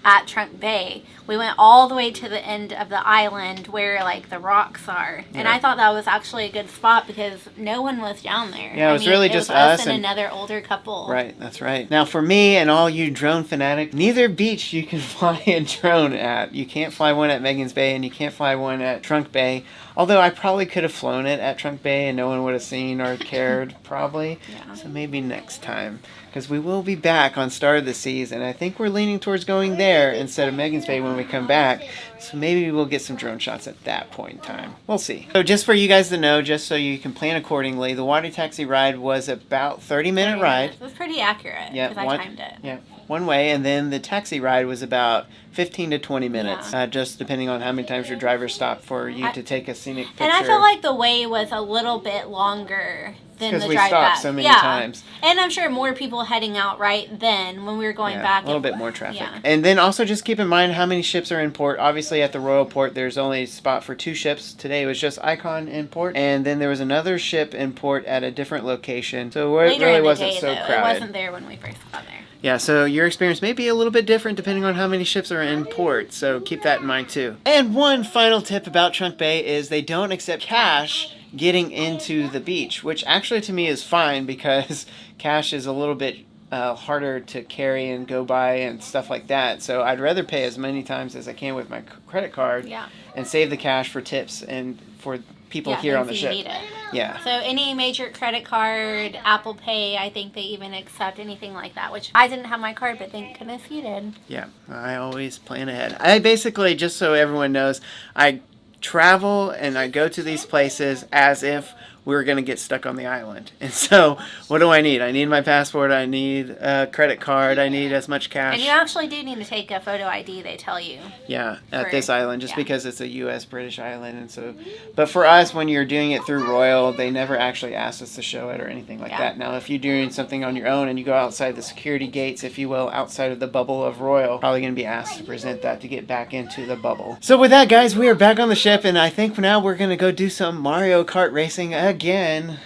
at Trunk Bay, we went all the way to the end of the island where like the rocks are. Yeah. And I thought that was actually a good spot because no one was down there. Yeah, it was really just us and another older couple. Right, that's right. Now for me and all you drone fanatics, neither beach you can fly a drone at. You can't fly one at Magens Bay and you can't fly one at Trunk Bay. Although I probably could have flown it at Trunk Bay and no one would have seen or cared, probably. Yeah. So maybe next time. Because we will be back on Star of the Seas, and I think we're leaning towards going there instead of Magens Bay when we come back. So maybe we'll get some drone shots at that point in time. We'll see. So just for you guys to know, just so you can plan accordingly, the water taxi ride was about 30-minute ride. It was pretty accurate because I timed it. Yeah, one way, and then the taxi ride was about 15 to 20 minutes, just depending on how many times your driver stopped for you to take a scenic picture. And I feel like the way was a little bit longer than the drive back. Because we stopped so many times. And I'm sure more people heading out right then when we were going back. A little bit more traffic. Yeah. And then also just keep in mind how many ships are in port. Obviously at the Royal Port there's only a spot for 2 ships. Today it was just Icon in port. And then there was another ship in port at a different location. So it really wasn't so crowded. It wasn't there when we first got there. Yeah, so your experience may be a little bit different depending on how many ships are in port, so keep that in mind too. And one final tip about Trunk Bay is they don't accept cash getting into the beach, which actually to me is fine because cash is a little bit harder to carry and go by and stuff like that. So I'd rather pay as many times as I can with my credit card and save the cash for tips and for people here on the if ship. you need it. Yeah. So any major credit card, Apple Pay, I think they even accept anything like that, which I didn't have my card, but thank goodness you did. Yeah, I always plan ahead. I basically, just so everyone knows, I travel and I go to these places as if we were going to get stuck on the island. And so, what do I need? I need my passport, I need a credit card, I need as much cash. And you actually do need to take a photo ID, they tell you. Yeah, at For- this island, just yeah. because it's a U.S. British island, and so. But for us, when you're doing it through Royal, they never actually ask us to show it or anything like Yeah. that. Now, if you're doing something on your own and you go outside the security gates, if you will, outside of the bubble of Royal, probably going to be asked to present that to get back into the bubble. So with that, guys, we are back on the ship, and I think now we're going to go do some Mario Kart racing again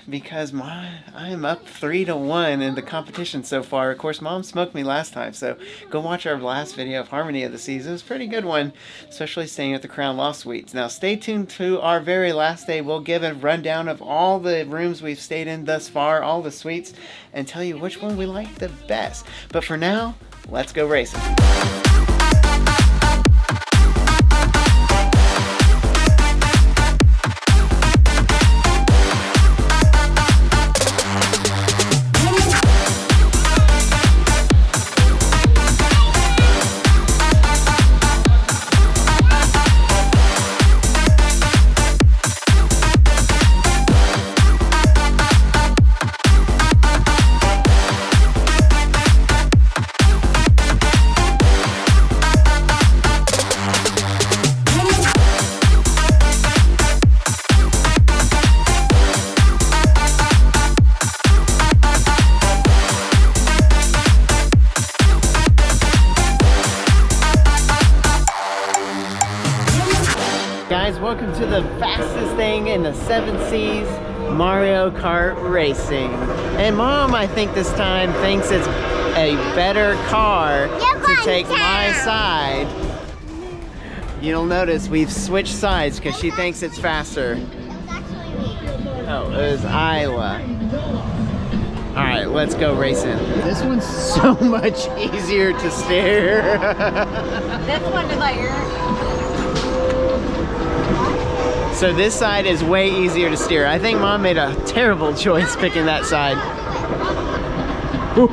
because I'm up 3-1 in the competition so far. Of course, Mom smoked me last time, so go watch our last video of Harmony of the Seas. It was a pretty good one, especially staying at the Crown Loft Suites. Now, stay tuned to our very last day. We'll give a rundown of all the rooms we've stayed in thus far, all the suites, and tell you which one we like the best. But for now, let's go racing. Guys, welcome to the fastest thing in the 7 Seas, Mario Kart Racing. And Mom, I think this time, thinks it's a better car to take my side. You'll notice we've switched sides because she thinks it's faster. Oh, it was Iowa. Alright, let's go racing. This one's so much easier to steer. This one is like, So this side is way easier to steer. I think Mom made a terrible choice picking that side. We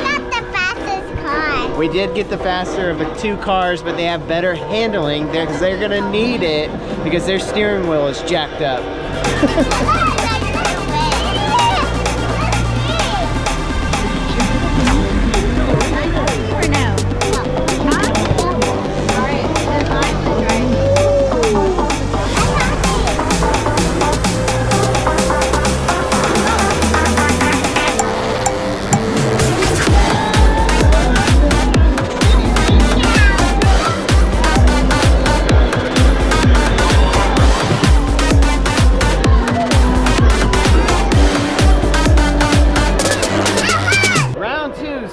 got the fastest car. We did get the faster of the 2 cars, but they have better handling because they're gonna need it because their steering wheel is jacked up.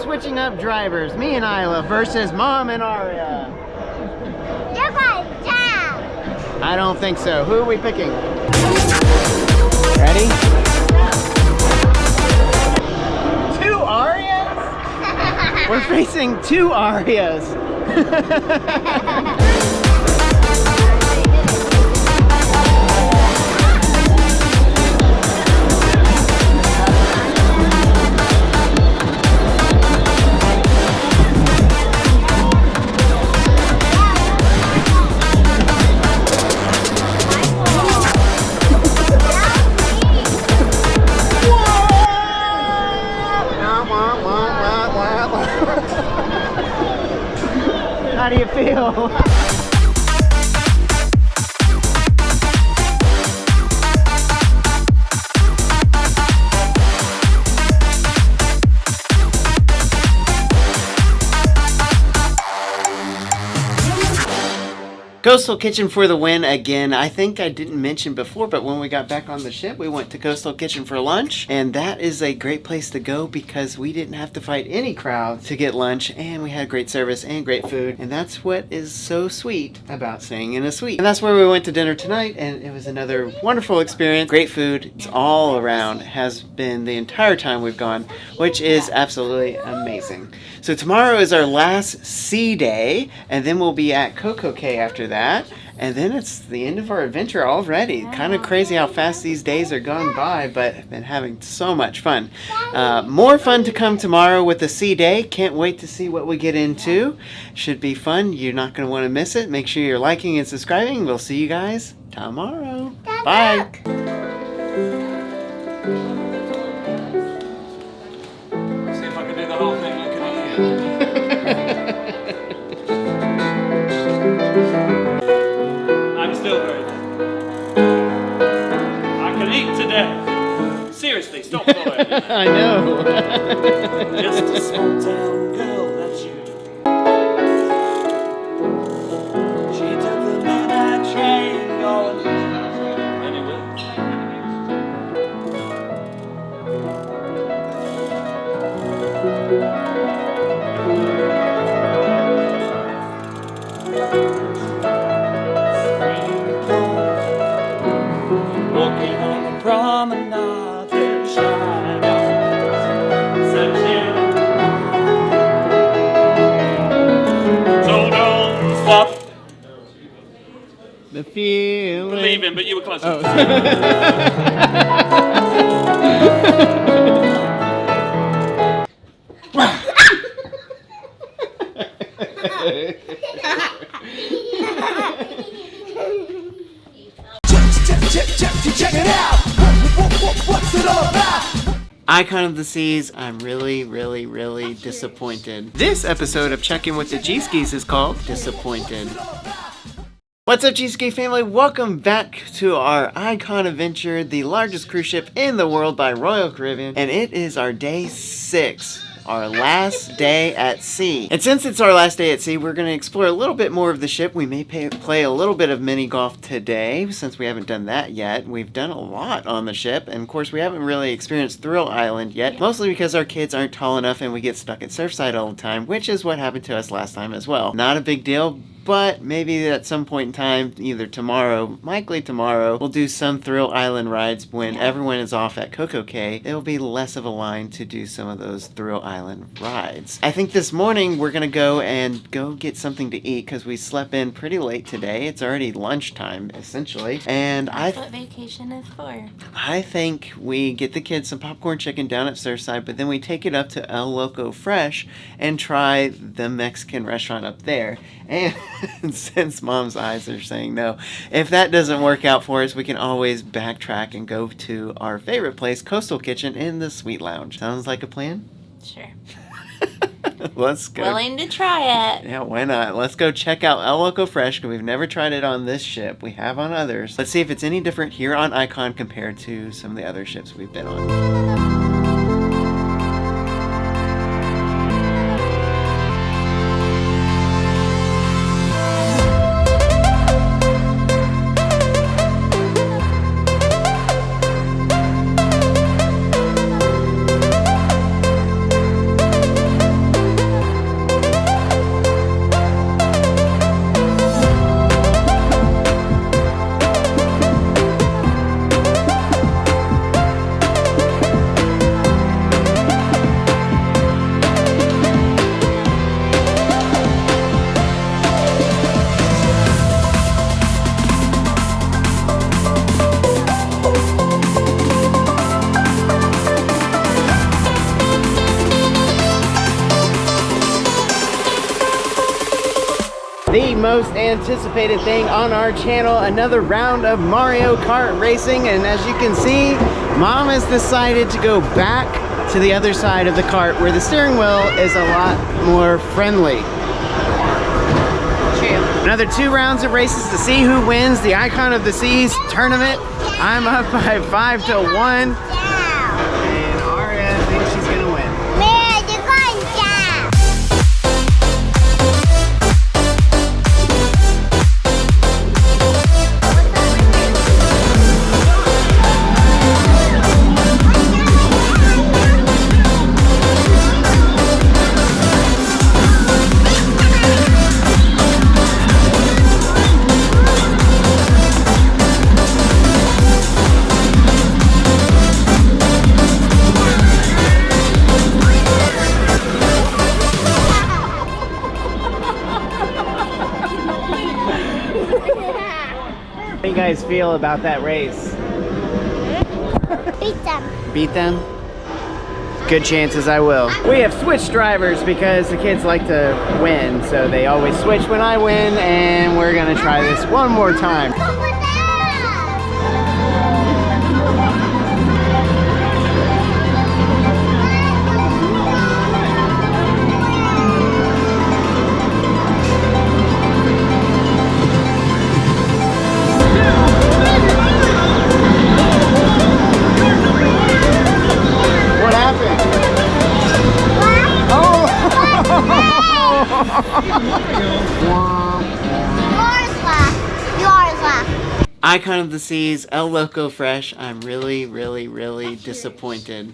Switching up drivers, me and Isla versus Mom and Aria. You're going down. I don't think so. Who are we picking? Ready? 2 Arias? We're facing 2 Arias. How do you feel? Coastal Kitchen for the win again. I think I didn't mention before, but when we got back on the ship, we went to Coastal Kitchen for lunch, and that is a great place to go because we didn't have to fight any crowd to get lunch, and we had great service and great food, and that's what is so sweet about staying in a suite. And that's where we went to dinner tonight, and it was another wonderful experience. Great food. It's all around. Has been the entire time we've gone, which is absolutely amazing. So tomorrow is our last sea day, and then we'll be at Coco Cay after that. And then it's the end of our adventure already. Kind of crazy how fast these days are gone by, but I've been having so much fun. More fun to come tomorrow with the sea day. Can't wait to see what we get into. Should be fun. You're not going to want to miss it. Make sure you're liking and subscribing. We'll see you guys tomorrow. Bye. See if I can do the whole thing looking at you. I'm still very I can eat today. Seriously, stop following me. I know. Just a small town girl, that's you. She took the midnight train going anyway. Walking on the promenade, there's shadows searching. So don't stop The feeling. believing, but you were close. Check it out. What's it all about? Icon of the Seas, I'm really disappointed. This episode of Check-In with the Gskis is called Disappointed. What's up, Gskis family? Welcome back to our Icon adventure, the largest cruise ship in the world by Royal Caribbean, and it is our day 6. Our last day at sea. And since it's our last day at sea, we're going to explore a little bit more of the ship. We may play a little bit of mini golf today, since we haven't done that yet. We've done a lot on the ship, and of course we haven't really experienced Thrill Island yet, mostly because our kids aren't tall enough and we get stuck at Surfside all the time, which is what happened to us last time as well. Not a big deal, but maybe at some point in time, either tomorrow, likely tomorrow, we'll do some Thrill Island rides when everyone is off at Coco Cay. It'll be less of a line to do some of those Thrill Island rides. I think this morning we're gonna go get something to eat because we slept in pretty late today. It's already lunchtime, essentially. And That's what vacation is for. I think we get the kids some popcorn chicken down at Surfside, but then we take it up to El Loco Fresh and try the Mexican restaurant up there. And since Mom's eyes are saying no, if that doesn't work out for us, we can always backtrack and go to our favorite place, Coastal Kitchen, in the Sweet Lounge. Sounds like a plan? Sure. Let's go. Willing to try it. Yeah, why not? Let's go check out El Loco Fresh, because we've never tried it on this ship. We have on others. Let's see if it's any different here on Icon compared to some of the other ships we've been on. The most anticipated thing on our channel, another round of Mario Kart racing, and as you can see, Mom has decided to go back to the other side of the cart where the steering wheel is a lot more friendly. True. Another 2 rounds of races to see who wins the Icon of the Seas tournament. I'm up by 5-1. And Aria thinks she's gonna win. guys feel about that race? Beat them. Beat them? Good chances I will. We have switched drivers because the kids like to win, so they always switch when I win, and we're gonna try this one more time. Icon of the Seas, El Loco Fresh. I'm really, really, really disappointed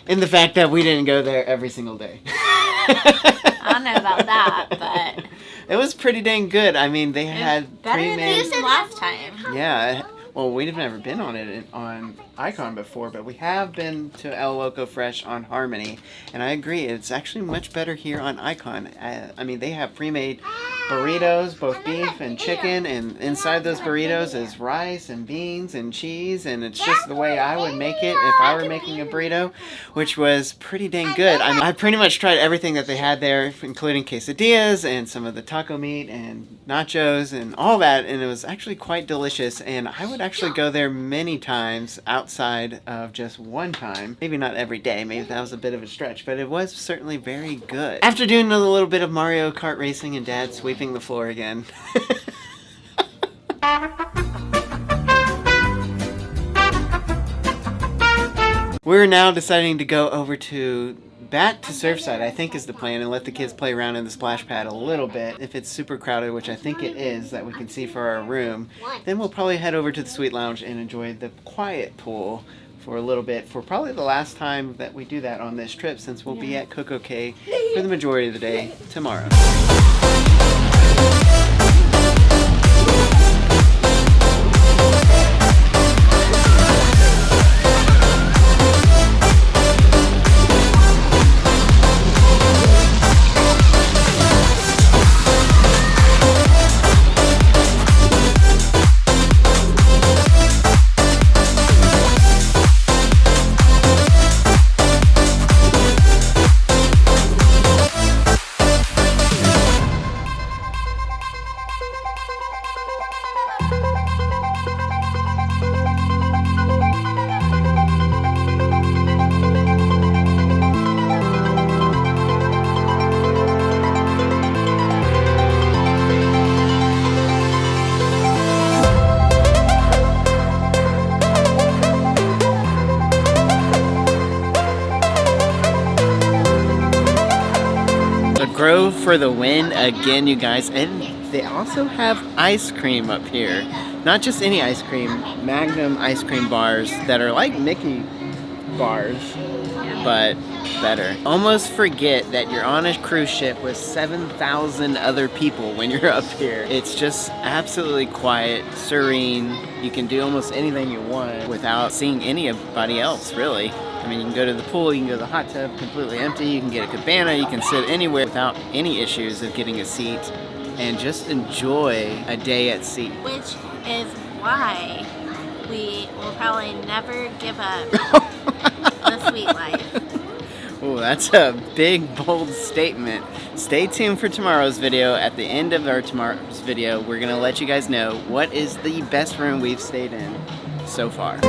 in the fact that we didn't go there every single day. I don't know about that, but it was pretty dang good. I mean, they had better pre-made. than last time. Yeah. Well, we've never been on it on Icon before, but we have been to El Loco Fresh on Harmony, and I agree, it's actually much better here on Icon. I mean, they have pre-made burritos, both beef and chicken, and inside those burritos is rice and beans and cheese, and it's just the way I would make it if I were making a burrito, which was pretty dang good. I mean, I pretty much tried everything that they had there, including quesadillas and some of the taco meat and nachos and all that, and it was actually quite delicious, and I would actually go there many times outside of just one time. Maybe not every day, maybe that was a bit of a stretch, but it was certainly very good. After doing a little bit of Mario Kart racing and Dad sweeping the floor again. We're now deciding to go over back to Surfside, I think is the plan, and let the kids play around in the splash pad a little bit. If it's super crowded, which I think it is, that we can see for our room, then we'll probably head over to the Sweet Lounge and enjoy the quiet pool for a little bit, for probably the last time that we do that on this trip, since we'll be at Coco Cay for the majority of the day tomorrow. Grove for the win again, you guys. And they also have ice cream up here. Not just any ice cream, Magnum ice cream bars that are like Mickey bars, but better. Almost forget that you're on a cruise ship with 7,000 other people when you're up here. It's just absolutely quiet, serene. You can do almost anything you want without seeing anybody else, really. I mean, you can go to the pool, you can go to the hot tub completely empty, you can get a cabana, you can sit anywhere without any issues of getting a seat and just enjoy a day at sea. Which is why we will probably never give up the sweet life. Oh, that's a big, bold statement. Stay tuned for tomorrow's video. At the end of our tomorrow's video, we're going to let you guys know what is the best room we've stayed in so far.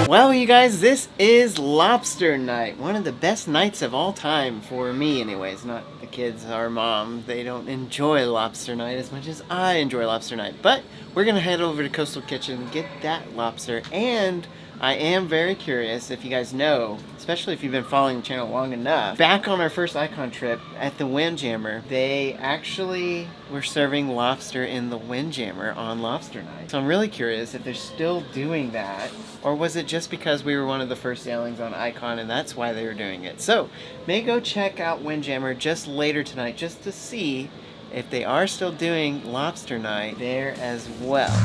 Well, you guys, this is lobster night. One of the best nights of all time for me anyways. Not the kids, our mom. They don't enjoy lobster night as much as I enjoy lobster night. But we're going to head over to Coastal Kitchen, get that lobster and I am very curious if you guys know, especially if you've been following the channel long enough. Back on our first Icon trip at the Windjammer, they actually were serving lobster in the Windjammer on lobster night. So I'm really curious if they're still doing that, or was it just because we were one of the first sailings on Icon and that's why they were doing it. So may go check out Windjammer just later tonight just to see if they are still doing lobster night there as well.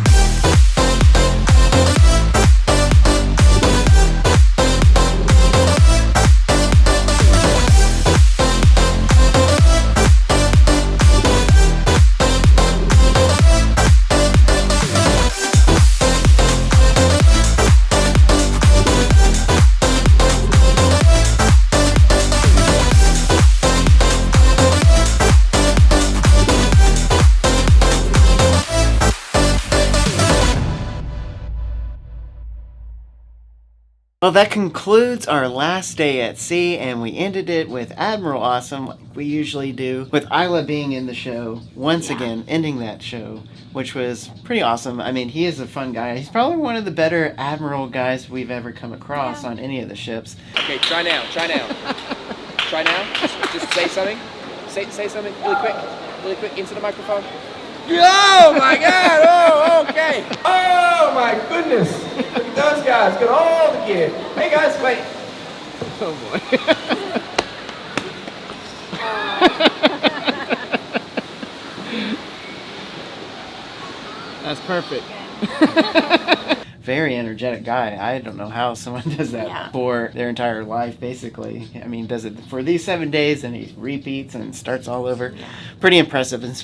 Well, that concludes our last day at sea, and we ended it with Admiral Awesome, like we usually do, with Isla being in the show, once again, ending that show, which was pretty awesome. I mean, he is a fun guy. He's probably one of the better Admiral guys we've ever come across on any of the ships. Okay, try now. Try now. Just say something. Say something really quick into the microphone. Oh my God! Oh, okay. Oh my goodness! Look at those guys. Got all the gear. Hey guys, wait. Oh boy. That's perfect. Very energetic guy. I don't know how someone does that for their entire life, basically. I mean, does it for these 7 days and he repeats and starts all over. Pretty impressive. And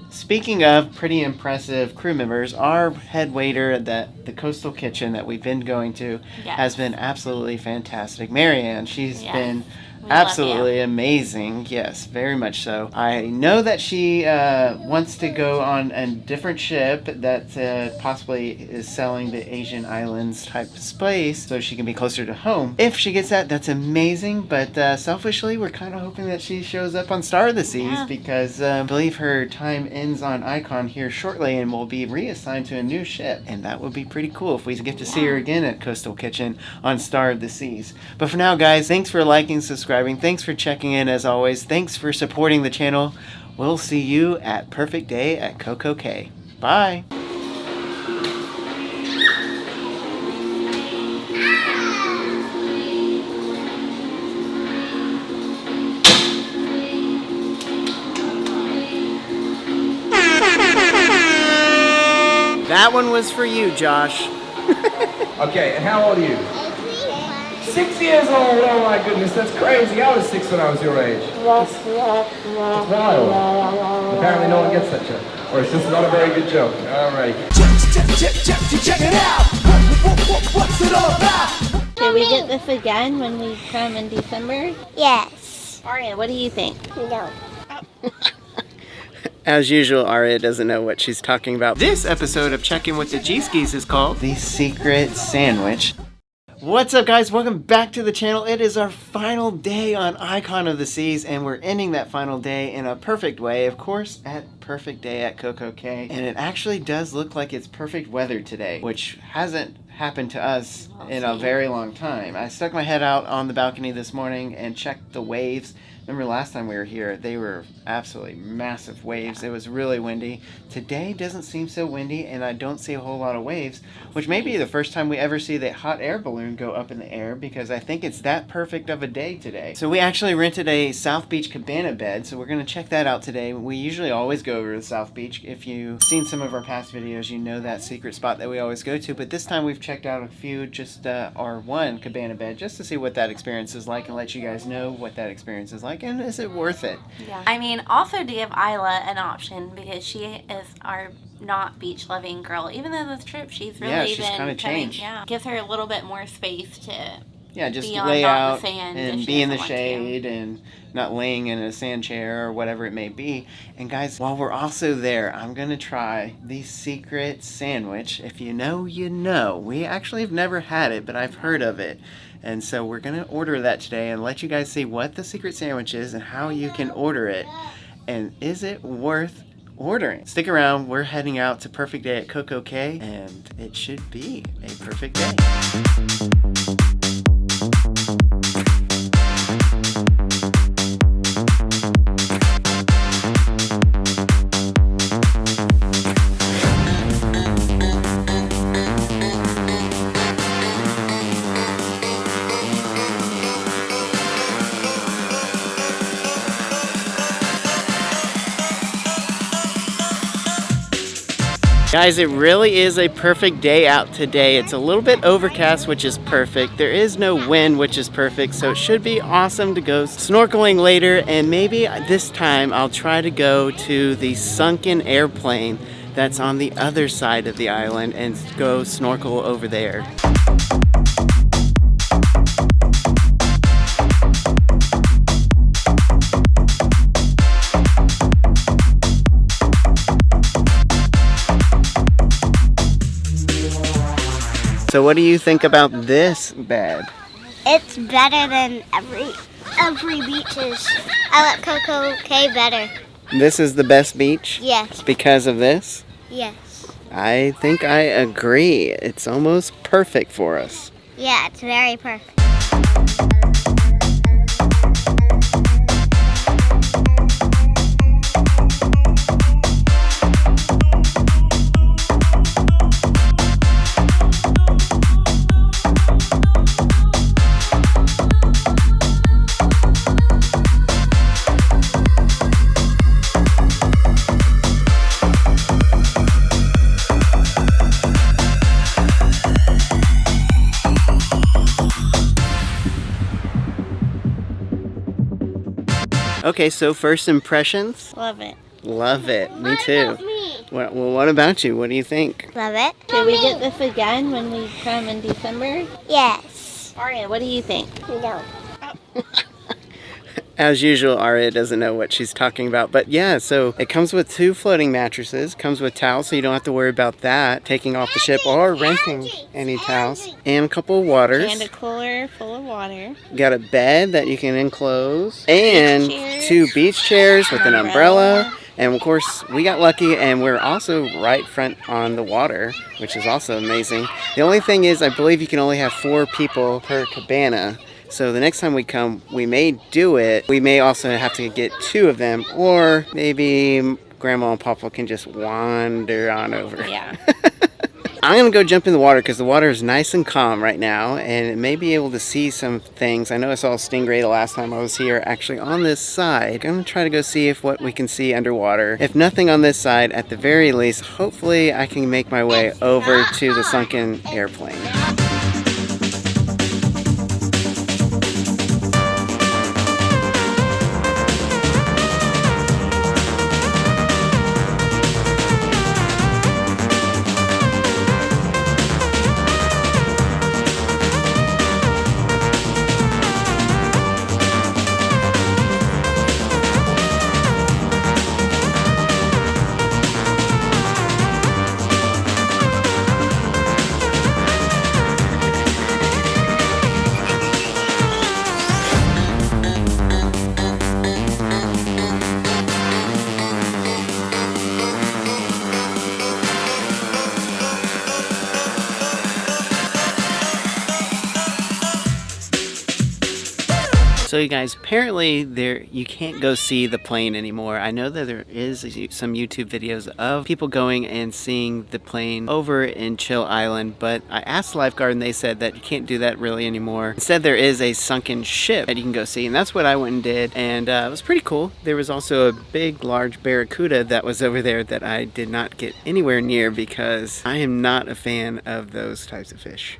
speaking of pretty impressive crew members, our head waiter at the Coastal Kitchen that we've been going to has been absolutely fantastic. Marianne, she's been absolutely amazing. Yes, very much so. I know that she wants to go on a different ship that possibly is selling the Asian islands type of space so she can be closer to home. If she gets that, that's amazing. But selfishly, we're kind of hoping that she shows up on Star of the Seas because I believe her time ends on Icon here shortly and will be reassigned to a new ship. And that would be pretty cool if we get to see her again at Coastal Kitchen on Star of the Seas. But for now, guys, thanks for liking, subscribing. Thanks for checking in as always. Thanks for supporting the channel. We'll see you at Perfect Day at Coco Cay. Bye. That one was for you, Josh. Okay, and how old are you? 6 years old. Oh my goodness, that's crazy. I was 6 when I was your age. It's wild. Apparently no one gets that joke. Or it's just not a very good joke. Alright. Check it out! What's it all about? Did we get this again when we come in December? Yes. Aria, what do you think? No. As usual, Aria doesn't know what she's talking about. This episode of Check-In with the Gskis is called The Secret Sandwich. What's up, guys? Welcome back to the channel. It is our final day on Icon of the Seas, and we're ending that final day in a perfect way, of course, at Perfect Day at Coco Cay. And it actually does look like it's perfect weather today, which hasn't happened to us in a very long time. I stuck my head out on the balcony this morning and checked the waves. Remember last time we were here, they were absolutely massive waves. It was really windy. Today doesn't seem so windy, and I don't see a whole lot of waves, which may be the first time we ever see that hot air balloon go up in the air, because I think it's that perfect of a day today. So we actually rented a South Beach cabana bed, so we're going to check that out today. We usually always go over to South Beach. If you've seen some of our past videos, you know that secret spot that we always go to, but this time we've checked out a few, just our one cabana bed, just to see what that experience is like and let you guys know what that experience is like. And is it worth it? Yeah. I mean, also to give Isla an option, because she is our not beach loving girl. Even though this trip she's really she's kind of changed. Gives her a little bit more space to just be on, lay out the sand and be in the shade and not laying in a sand chair or whatever it may be. And guys, while we're also there, I'm gonna try the secret sandwich. If you know, you know. We actually have never had it, but I've heard of it. And so we're gonna order that today and let you guys see what the secret sandwich is and how you can order it. And is it worth ordering. Stick around, we're heading out to Perfect Day at Coco Cay, and it should be a perfect day. Guys, it really is a perfect day out today. It's a little bit overcast, which is perfect. There is no wind, which is perfect, so it should be awesome to go snorkeling later, and maybe this time I'll try to go to the sunken airplane that's on the other side of the island and go snorkel over there. So what do you think about this bed? It's better than every beaches. I like Coco Cay better. This is the best beach? Yes. Because of this? Yes. I think I agree. It's almost perfect for us. Yeah, it's very perfect. Okay, so first impressions? Love it. Love it. Me too. Well, what about you? What do you think? Love it. Should we get this again when we come in December? Yes. Aria, what do you think? No. As usual, Aria doesn't know what she's talking about. But yeah, so it comes with 2 floating mattresses, comes with towels, so you don't have to worry about that, taking off the ship or renting any towels, and a couple of waters. And a cooler full of water. Got a bed that you can enclose, and chairs. 2 beach chairs with an umbrella. And of course, we got lucky, and we're also right front on the water, which is also amazing. The only thing is, I believe you can only have 4 people per cabana. So the next time we come, we may do it. We may also have to get 2 of them, or maybe Grandma and Papa can just wander on over. Yeah. I'm going to go jump in the water because the water is nice and calm right now, and it may be able to see some things. I know I saw a stingray the last time I was here, actually on this side. I'm going to try to go see what we can see underwater. If nothing on this side, at the very least, hopefully I can make my way over to the sunken airplane. So you guys, apparently you can't go see the plane anymore. I know that there is some YouTube videos of people going and seeing the plane over in Chill Island, but I asked the lifeguard and they said that you can't do that really anymore. Instead, there is a sunken ship that you can go see, and that's what I went and did, and it was pretty cool. There was also a big, large barracuda that was over there that I did not get anywhere near because I am not a fan of those types of fish.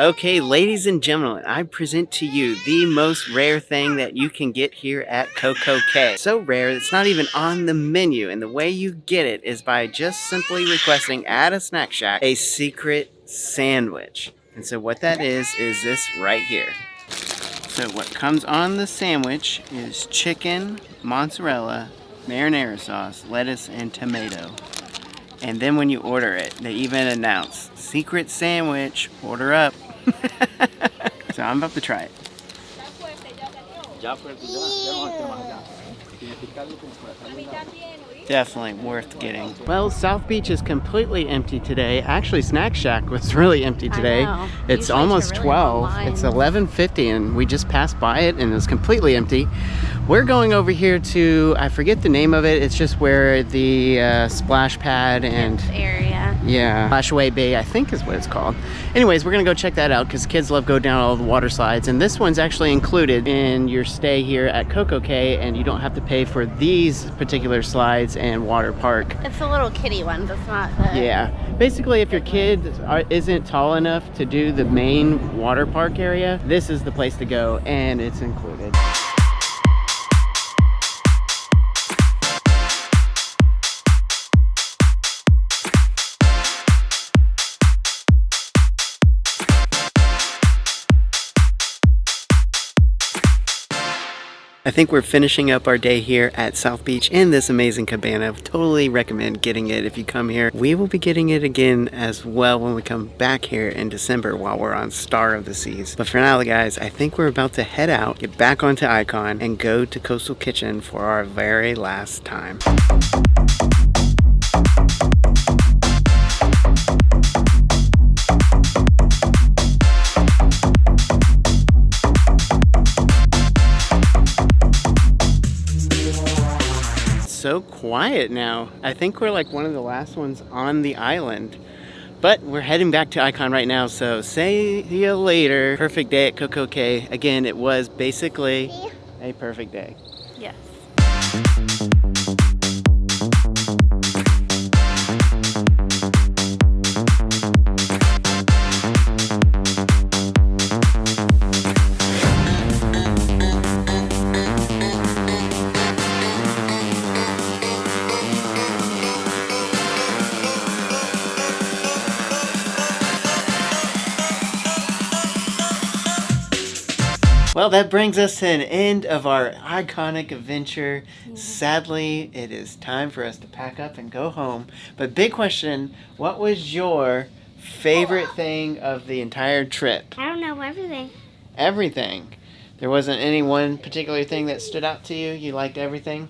Okay, ladies and gentlemen, I present to you the most rare thing that you can get here at Coco Cay. So rare, it's not even on the menu, and the way you get it is by just simply requesting at a snack shack a secret sandwich. And so what that is this right here. So what comes on the sandwich is chicken, mozzarella, marinara sauce, lettuce, and tomato. And then when you order it, they even announce, secret sandwich, order up. So I'm about to try it. Definitely worth getting. Well, South Beach is completely empty today. Actually, Snack Shack was really empty today. It's Usually almost it's a really long 12. line. It's 11:50 and we just passed by it and it was completely empty. We're going over here to, I forget the name of it. It's just where the splash pad and area. yeah, Splashaway Bay, I think is what it's called. Anyways, we're gonna go check that out because kids love go down all the water slides, and this one's actually included in your stay here at Coco Cay, and you don't have to pay for these particular slides and water park. It's the little kitty ones. It's not the... Yeah, basically if your kid isn't tall enough to do the main water park area, this is the place to go, and it's included. I think we're finishing up our day here at South Beach in this amazing cabana. Totally recommend getting it if you come here. We will be getting it again as well when we come back here in December while we're on Star of the Seas. But for now, guys, I think we're about to head out, get back onto Icon, and go to Coastal Kitchen for our very last time. So quiet now. I think we're like one of the last ones on the island. But we're heading back to Icon right now, so see you later. Perfect day at Coco Cay. Again, it was basically a perfect day. Yes. Well, that brings us to an end of our iconic adventure. Sadly, it is time for us to pack up and go home. But big question, what was your favorite thing of the entire trip? I don't know everything. Everything. There wasn't any one particular thing that stood out to you? You liked everything?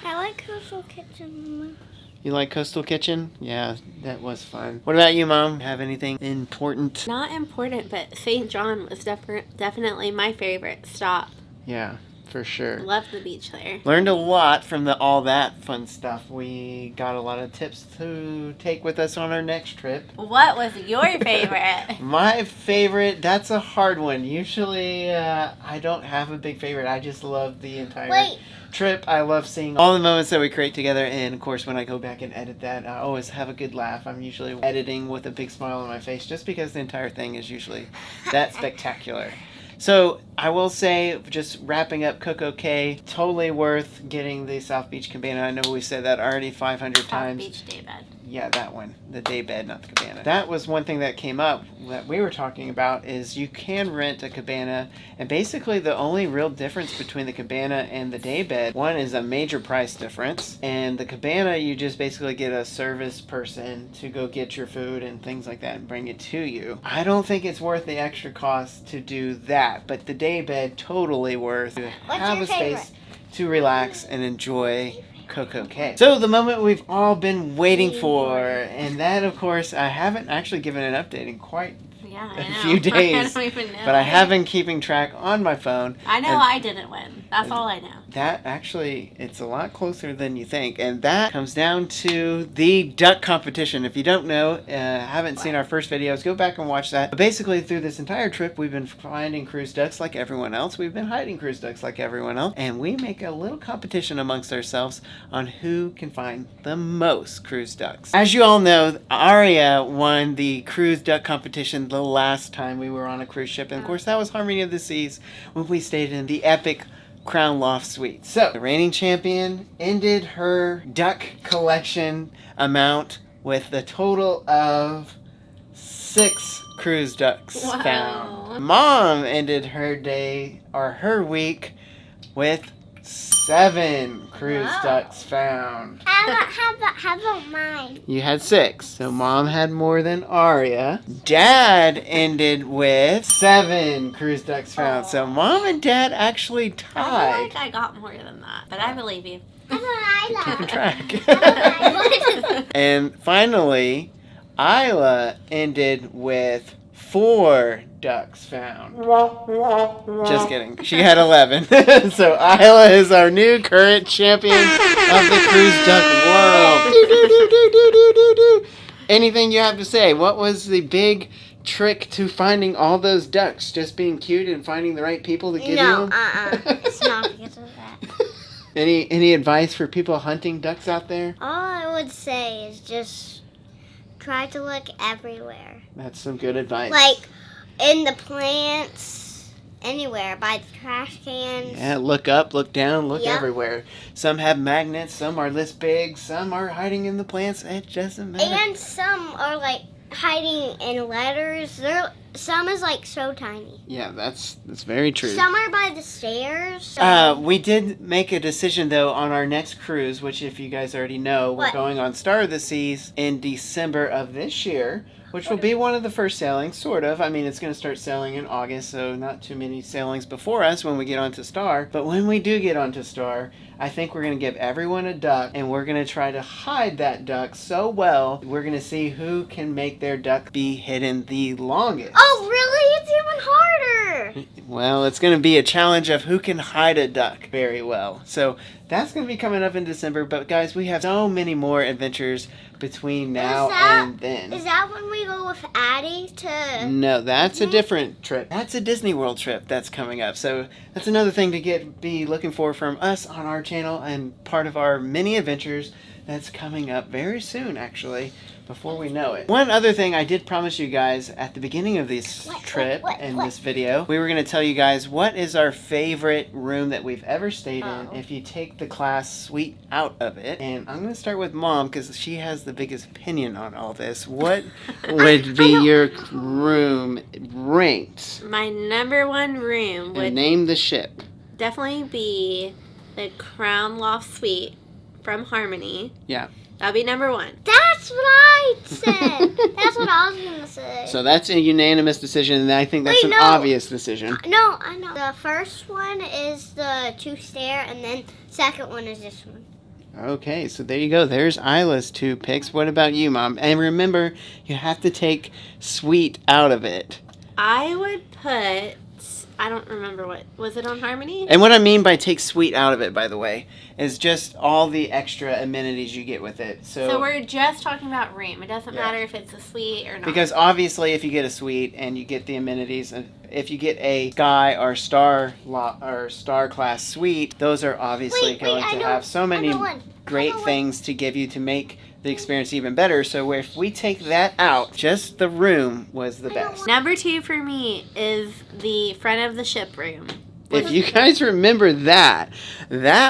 I like Coastal Kitchen. You like Coastal Kitchen? Yeah, that was fun. What about you, Mom? Have anything important? Not important, but St. John was definitely my favorite stop. Yeah, for sure. Love the beach there. Learned a lot from all that fun stuff. We got a lot of tips to take with us on our next trip. What was your favorite? My favorite, that's a hard one. Usually, I don't have a big favorite. I just love the entire trip. I love seeing all the moments that we create together, and of course when I go back and edit that, I always have a good laugh. I'm usually editing with a big smile on my face just because the entire thing is usually that spectacular. So I will say, just wrapping up Coco Cay, totally worth getting the South Beach Cabana. I know we said that already 500 times. South Beach daybed. Yeah, that one. The daybed, not the cabana. That was one thing that came up that we were talking about, is you can rent a cabana, and basically the only real difference between the cabana and the daybed, one is a major price difference, and the cabana you just basically get a service person to go get your food and things like that and bring it to you. I don't think it's worth the extra cost to do that, but the daybed totally worth to have your a space favorite? to relax and enjoy Coco Cay. So the moment we've all been waiting for, and that of course I haven't actually given an update in quite a few days, I don't even know. but I have been keeping track on my phone. I know I didn't win. That's all I know. That actually, it's a lot closer than you think, and that comes down to the duck competition. If you don't know, haven't seen our first videos, go back and watch that. But basically through this entire trip, we've been finding cruise ducks like everyone else. We've been hiding cruise ducks like everyone else, and we make a little competition amongst ourselves on who can find the most cruise ducks. As you all know, Aria won the cruise duck competition the last time we were on a cruise ship, and of course that was Harmony of the Seas when we stayed in the epic Crown Loft Suite. So the reigning champion ended her duck collection amount with the total of 6 6 cruise ducks Wow. found. Mom ended her day or her week with 7 cruise Wow. ducks found. How about mine? You had 6, so Mom had more than Aria. Dad ended with 7 cruise ducks found, so Mom and Dad actually I feel tied. like I got more than that, but I believe you. How about Keeping Isla? track. And finally, Isla ended with 4 ducks found. Just kidding. She had 11. So Isla is our new current champion of the cruise duck world. Anything you have to say? What was the big trick to finding all those ducks? Just being cute and finding the right people to give No, you them? it's not because of that. Any advice for people hunting ducks out there? All I would say is just try to look everywhere. That's some good advice. Like in the plants, anywhere, by the trash cans. Yeah, look up, look down, look Yep. everywhere. Some have magnets, some are this big, some are hiding in the plants. It doesn't matter. And some are like hiding in letters. Some is like so tiny. Yeah, that's very true. Some are by the stairs. We did make a decision though on our next cruise, which if you guys already know, we're What? going on Star of the Seas in December of this year, which will be one of the first sailings, sort of. I mean, it's going to start sailing in August, so not too many sailings before us when we get onto Star. But when we do get onto Star, I think we're going to give everyone a duck, and we're going to try to hide that duck so well, we're going to see who can make their duck be hidden the longest. Oh, really? It's even harder. Well, it's going to be a challenge of who can hide a duck very well. So that's going to be coming up in December. But guys, we have so many more adventures between now and then. Is that when we go with Addie to? No, that's a different trip. That's a Disney World trip that's coming up. So that's another thing to be looking for from us on our channel and part of our mini adventures that's coming up very soon, actually, before we know it. One other thing I did promise you guys at the beginning of this trip and this video, we were going to tell you guys what is our favorite room that we've ever stayed in if you take the class suite out of it. And I'm going to start with Mom because she has the biggest opinion on all this. What would be your room ranked? My number one room would And name the ship. definitely be the Crown Loft Suite from Harmony. Yeah. That'll be number one. That's what I said. That's what I was gonna say. So that's a unanimous decision, and I think that's Wait, an no. obvious decision. No, I know. The first one is the 2-stair, and then second one is this one. Okay, so there you go. There's Isla's 2 picks. What about you, Mom? And remember, you have to take sweet out of it. I would put, I don't remember was it on Harmony? And what I mean by take sweet out of it, by the way, is just all the extra amenities you get with it. So we're just talking about room. It doesn't matter if it's a suite or not. Because obviously, if you get a suite and you get the amenities, and if you get a Sky or Star class suite, those are obviously going to have so many great things to give you to make the experience even better. So if we take that out, just the room was the best. Number 2 for me is the front of the ship room. If you guys remember that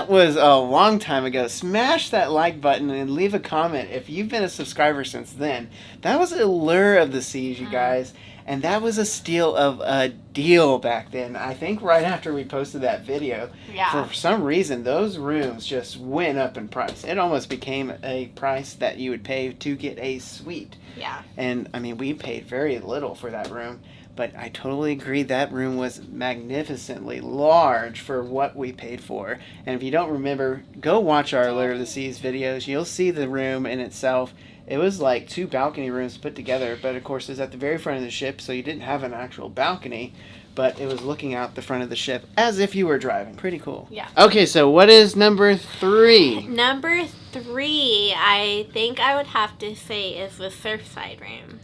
was a long time ago. Smash that like button and leave a comment if you've been a subscriber since then. That was Allure of the Seas, you guys. And that was a steal of a deal back then. I think right after we posted that video. Yeah. For some reason, those rooms just went up in price. It almost became a price that you would pay to get a suite. Yeah. And, I mean, we paid very little for that room. But I totally agree that room was magnificently large for what we paid for. And if you don't remember, go watch our Allure of the Seas videos. You'll see the room in itself. It was like 2 balcony rooms put together, but of course it's at the very front of the ship, so you didn't have an actual balcony, but it was looking out the front of the ship as if you were driving. Pretty cool. Yeah. Okay, so what is number 3? Number 3, I think I would have to say is the Surfside room.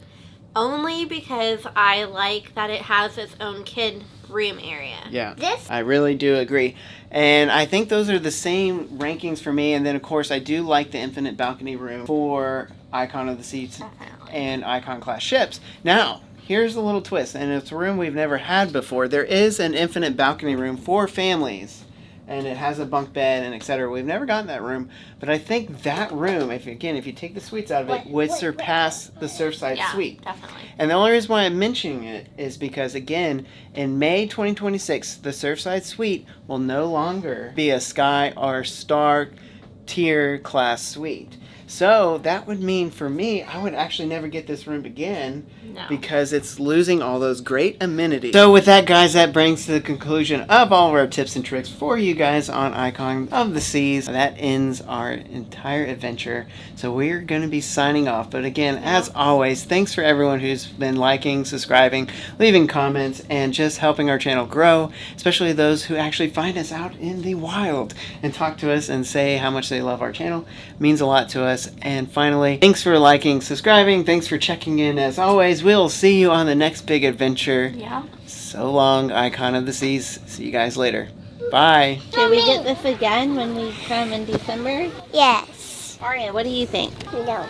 Only because I like that it has its own kid room area. Yeah, This? I really do agree. And I think those are the same rankings for me. And then, of course, I do like the infinite balcony room for Icon of the Seas Definitely. and Icon class ships. Now, here's a little twist, and it's a room we've never had before. There is an infinite balcony room for families and it has a bunk bed and etc. We've never gotten that room, but I think that room, if you take the suites out of it, would surpass the Surfside suite. Definitely. And the only reason why I'm mentioning it is because, again, in May 2026, the Surfside suite will no longer be a Sky or Star tier class suite. So that would mean for me, I would actually never get this room again because it's losing all those great amenities. So with that, guys, that brings to the conclusion of all of our tips and tricks for you guys on Icon of the Seas. That ends our entire adventure. So we're going to be signing off. But again, as always, thanks for everyone who's been liking, subscribing, leaving comments, and just helping our channel grow, especially those who actually find us out in the wild and talk to us and say how much they love our channel. It means a lot to us. And finally, thanks for liking, subscribing, thanks for checking in. As always, we'll see you on the next big adventure. Yeah. So long, Icon of the Seas. See you guys later. Bye. Should we get this again when we come in December? Yes. Aria, what do you think? No.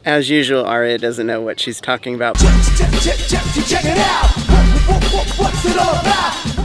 As usual, Aria doesn't know what she's talking about. Check it out. What's it all about?